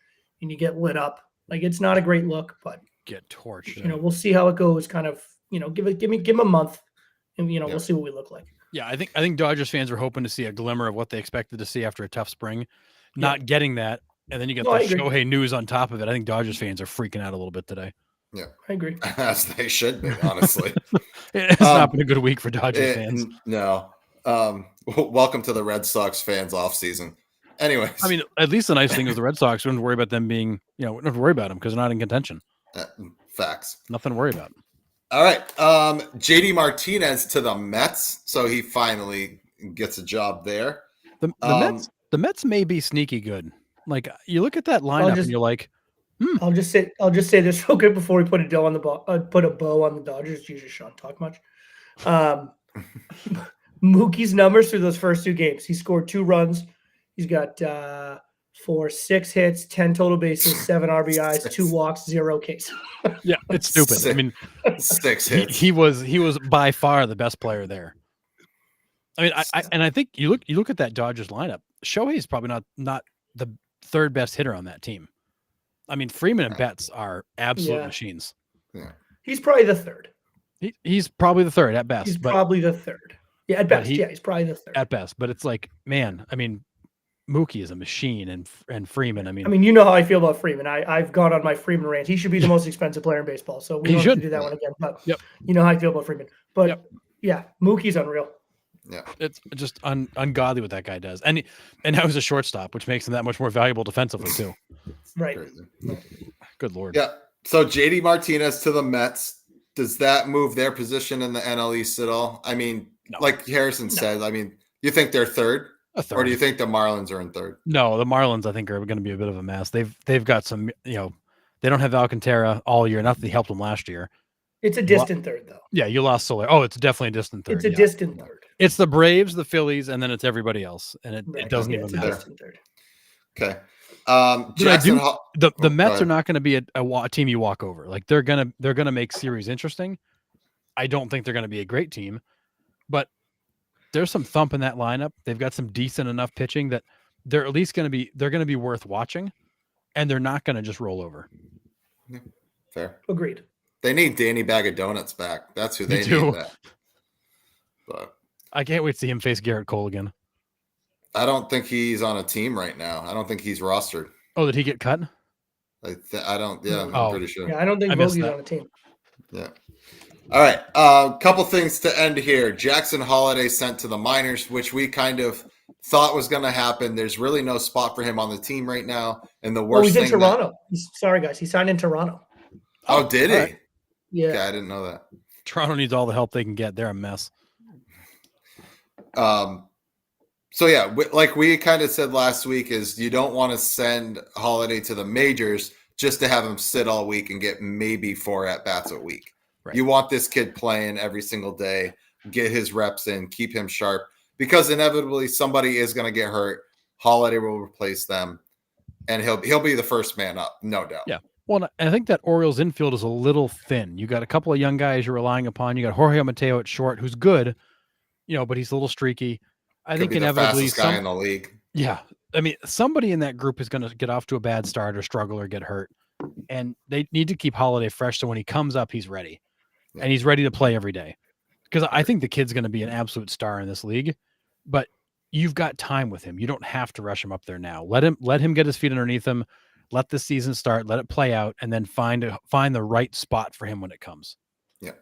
and you get lit up. Like, it's not a great look, but get torched. We'll see how it goes. Kind of, give him a month, and we'll see what we look like. Yeah, I think Dodgers fans are hoping to see a glimmer of what they expected to see after a tough spring. Not getting that, and then you get the Shohei news on top of it. I think Dodgers fans are freaking out a little bit today. Yeah, I agree. As they should be, honestly. It's not been a good week for Dodgers fans. No. Welcome to the Red Sox fans off season. Anyways, I mean, at least the nice thing is the Red Sox don't have to worry about them being, we don't have to worry about them because they're not in contention. Facts. Nothing to worry about. All right. JD Martinez to the Mets. So he finally gets a job there. The Mets may be sneaky good. Like, you look at that lineup and you're like, I'll just say this real quick before we put a bow on the Dodgers. Jesus, Sean, talk much. Mookie's numbers through those first 2 games. He scored 2 runs. He's got 6 hits, 10 total bases, 7 RBIs, 2 walks, 0 Ks. Yeah, it's stupid. 6 I mean, 6 hits. He was by far the best player there. I mean, I think you look at that Dodgers lineup. Shohei's probably not the 3rd best hitter on that team. I mean, Freeman and Betts are absolute machines. Yeah. He's probably the 3rd. He's probably the 3rd at best. Probably the 3rd. Yeah, at best. He's probably the 3rd at best. But it's like, man, I mean, Mookie is a machine, and Freeman. I I mean, mean, you know how I feel about Freeman. I've gone on my Freeman rant. He should be the most expensive player in baseball. So we He don't have should. to do that one again. But Yep. you know how I feel about Freeman. But Yep. yeah, Mookie's unreal. Yeah. it's just ungodly what that guy does, and now he's a shortstop, which makes him that much more valuable defensively too. Right. Crazy. Good Lord. Yeah. So JD Martinez to the Mets. Does that move their position in the NL East at all? I mean, No. like Harrison said, I mean, you think they're third? A third. Or do you think the Marlins are in third? No, the Marlins I think are going to be a bit of a mess. They've got some, they don't have Alcantara all year. Nothing helped them last year. It's a distant third, though. Yeah, you lost Soler. Oh, it's definitely a distant third. It's a distant third. It's the Braves, the Phillies, and then it's everybody else, and it doesn't even It's a matter. distant third. Okay. Jackson, the Mets ahead. are not going to be a team you walk over. Like they're gonna make series interesting. I don't think they're going to be a great team, but there's some thump in that lineup. They've got some decent enough pitching that they're at least going to be worth watching, and they're not going to just roll over. Fair. Agreed. They need Danny Bag of Donuts back. That's who they do. need back. But I can't wait to see him face Garrett Cole again. I don't think he's on a team right now. I don't think he's rostered. Oh, did he get cut? I don't. Yeah, I'm Oh. pretty sure. Yeah, I don't think I missed Bogey's that. on a team. Yeah. All right. Couple things to end here. Jackson Holiday sent to the minors, which we kind of thought was going to happen. There's really no spot for him on the team right now. And the Oh, worst he's in thing. Toronto. Sorry, guys. He signed in Toronto. Oh, did he? all right. Yeah. Okay, I didn't know that. Toronto needs all the help they can get. They're a mess. So yeah, like we kind of said last week, is you don't want to send Holiday to the majors just to have him sit all week and get maybe 4 at-bats a week. Right. You want this kid playing every single day, get his reps in, keep him sharp, because inevitably somebody is going to get hurt. Holiday will replace them, and he'll be the first man up, no doubt. Yeah. Well, I think that Orioles infield is a little thin. You got a couple of young guys you're relying upon. You got Jorge Mateo at short, who's good, but he's a little streaky. I Could think be the inevitably fastest guy in the league. Yeah. I mean, somebody in that group is going to get off to a bad start or struggle or get hurt. And they need to keep Holiday fresh so when he comes up, he's ready. Yeah. And he's ready to play every day. Because I think the kid's going to be an absolute star in this league. But you've got time with him. You don't have to rush him up there now. Let him get his feet underneath him. Let the season start. Let it play out, and then find the right spot for him when it comes. Yeah.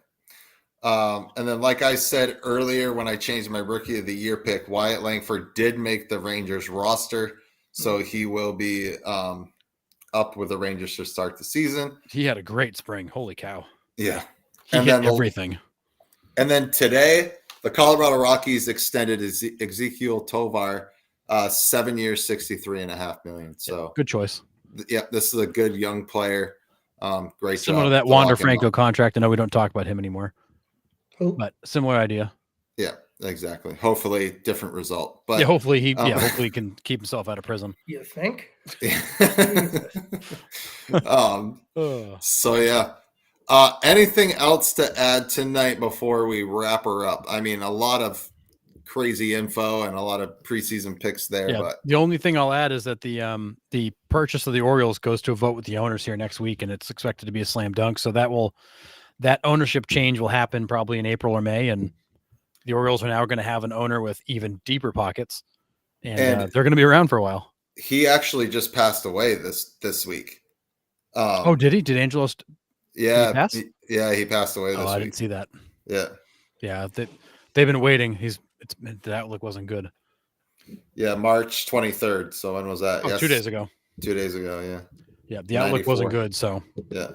And then, like I said earlier, when I changed my Rookie of the Year pick, Wyatt Langford did make the Rangers roster, so he will be up with the Rangers to start the season. He had a great spring. Holy cow! Yeah, He and hit then everything. And then today, the Colorado Rockies extended Ezekiel Tovar 7 years, $63.5 million. So good choice. Yeah, this is a good young player. Great Similar job to that to Wander lock him Franco up. contract. I know we don't talk about him anymore, but similar idea. Yeah, exactly. Hopefully, different result. But yeah, hopefully he can keep himself out of prison. You think? So yeah. Anything else to add tonight before we wrap her up? I mean, a lot of crazy info and a lot of preseason picks there. Yeah, but the only thing I'll add is that the purchase of the Orioles goes to a vote with the owners here next week, and it's expected to be a slam dunk. So that ownership change will happen probably in April or May, and the Orioles are now going to have an owner with even deeper pockets, and they're going to be around for a while. He actually just passed away this week. Oh, did he? Did Angelos? Yeah, he pass? He passed away this week. I didn't see that. Yeah. They've been waiting. The outlook wasn't good. Yeah, March 23rd. So when was that? Oh, 2 days ago. 2 days ago, yeah. Yeah, the outlook wasn't good. So yeah.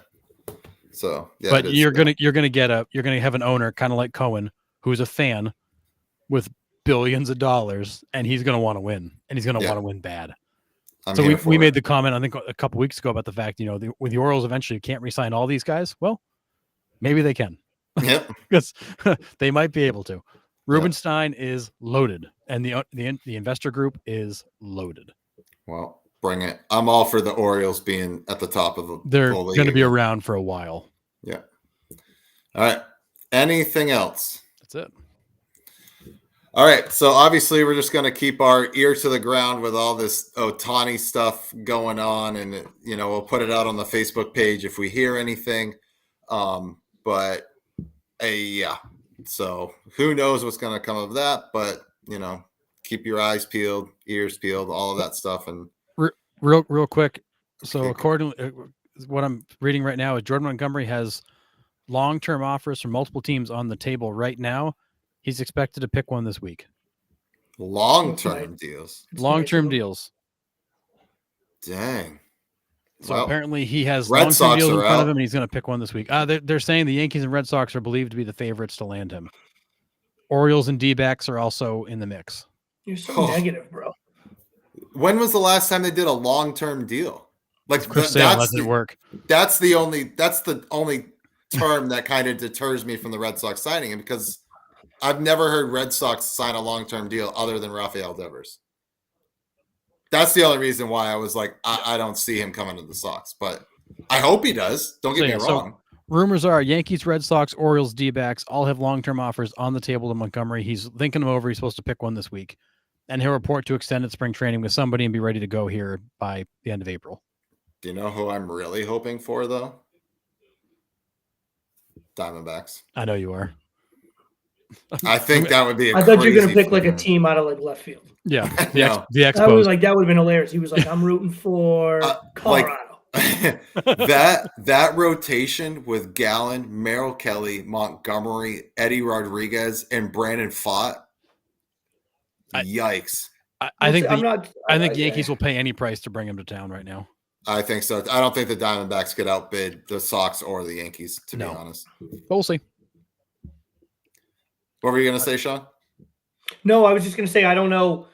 So yeah. But you're gonna have an owner kind of like Cohen, who's a fan with billions of dollars, and he's gonna want to win, and he's gonna want to win bad. So we made the comment, I think, a couple weeks ago about the fact, with the Orioles eventually can't re-sign all these guys. Well, maybe they can. Yep. Because they might be able to. Rubenstein is loaded, and the investor group is loaded. Well, bring it. I'm all for the Orioles being at the top of the They're league. going to be around for a while. Yeah. All right. Anything else? That's it. All right. So obviously we're just going to keep our ear to the ground with all this Ohtani stuff going on. And, we'll put it out on the Facebook page if we hear anything. Yeah. So who knows what's going to come of that, but, keep your eyes peeled, ears peeled, all of that stuff. And real quick. So Okay. according what I'm reading right now is Jordan Montgomery has long-term offers from multiple teams on the table right now. He's expected to pick one this week. long-term deals. Long-term deals. Dang. So Well, apparently he has Red long-term Sox deals in are front of out. him, and he's going to pick one this week. They're saying the Yankees and Red Sox are believed to be the favorites to land him. Orioles and D-backs are also in the mix. You're so negative, bro. When was the last time they did a long-term deal? Like Chris Sale doesn't work. That's the only term that kind of deters me from the Red Sox signing him, because I've never heard Red Sox sign a long-term deal other than Rafael Devers. That's the only reason why I was like, I don't see him coming to the Sox, but I hope he does. Don't get me wrong. So rumors are Yankees, Red Sox, Orioles, D-backs all have long-term offers on the table to Montgomery. He's thinking them over. He's supposed to pick one this week, and he'll report to extended spring training with somebody and be ready to go here by the end of April. Do you know who I'm really hoping for, though? Diamondbacks. I know you are. I think that would be I thought you were going to pick like a team out of like left field. Yeah. No. The That would have been hilarious. He was like, I'm rooting for Colorado. that rotation with Gallen, Merrill Kelly, Montgomery, Eddie Rodriguez, and Brandon Pfaadt. Yikes. I think Yankees will pay any price to bring him to town right now. I think so. I don't think the Diamondbacks could outbid the Sox or the Yankees, to be honest. But we'll see. What were you going to say, Sean? No, I was just going to say, I don't know.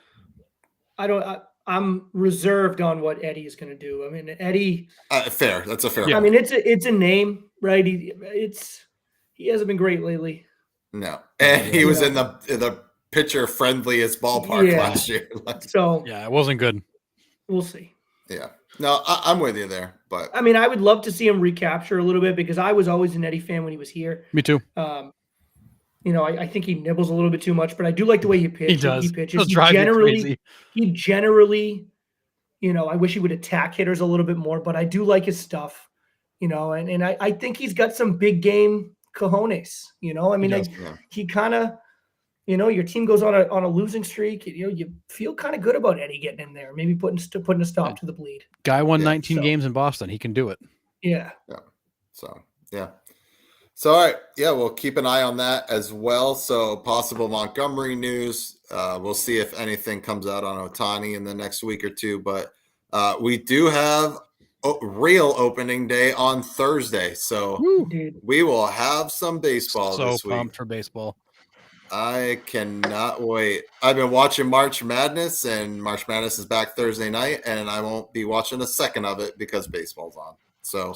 I'm reserved on what Eddie is going to do. I mean, Eddie. Fair. That's a fair. I mean, it's a name, right? He hasn't been great lately. No, and he was in the pitcher friendliest ballpark last year. So yeah, it wasn't good. We'll see. Yeah. No, I'm with you there, but I mean, I would love to see him recapture a little bit, because I was always an Eddie fan when he was here. Me too. I think he nibbles a little bit too much, but I do like the way he pitches. He does. He pitches. He generally, I wish he would attack hitters a little bit more, but I do like his stuff, and I think he's got some big game cojones, I mean, he kind of, your team goes on a losing streak, you feel kind of good about Eddie getting in there, maybe putting a stop to the bleed. Guy won 19 games in Boston. He can do it. Yeah. So, all right. Yeah, we'll keep an eye on that as well. So, possible Montgomery news. We'll see if anything comes out on Ohtani in the next week or two. But we do have a real opening day on Thursday. So, we will have some baseball this week. So pumped for baseball. I cannot wait. I've been watching March Madness, and March Madness is back Thursday night, and I won't be watching a second of it because baseball's on. So.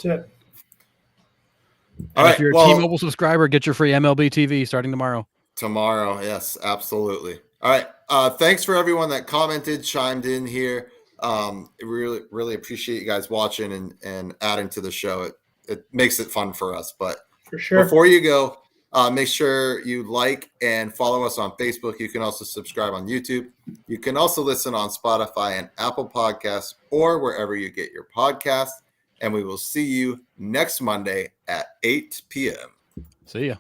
If you're a T-Mobile subscriber, get your free MLB TV starting tomorrow. Tomorrow, yes, absolutely. All right. Thanks for everyone that commented, chimed in here. Really, really appreciate you guys watching and adding to the show. It makes it fun for us. But for sure, before you go, make sure you like and follow us on Facebook. You can also subscribe on YouTube. You can also listen on Spotify and Apple Podcasts or wherever you get your podcasts. And we will see you next Monday at 8 p.m. See ya.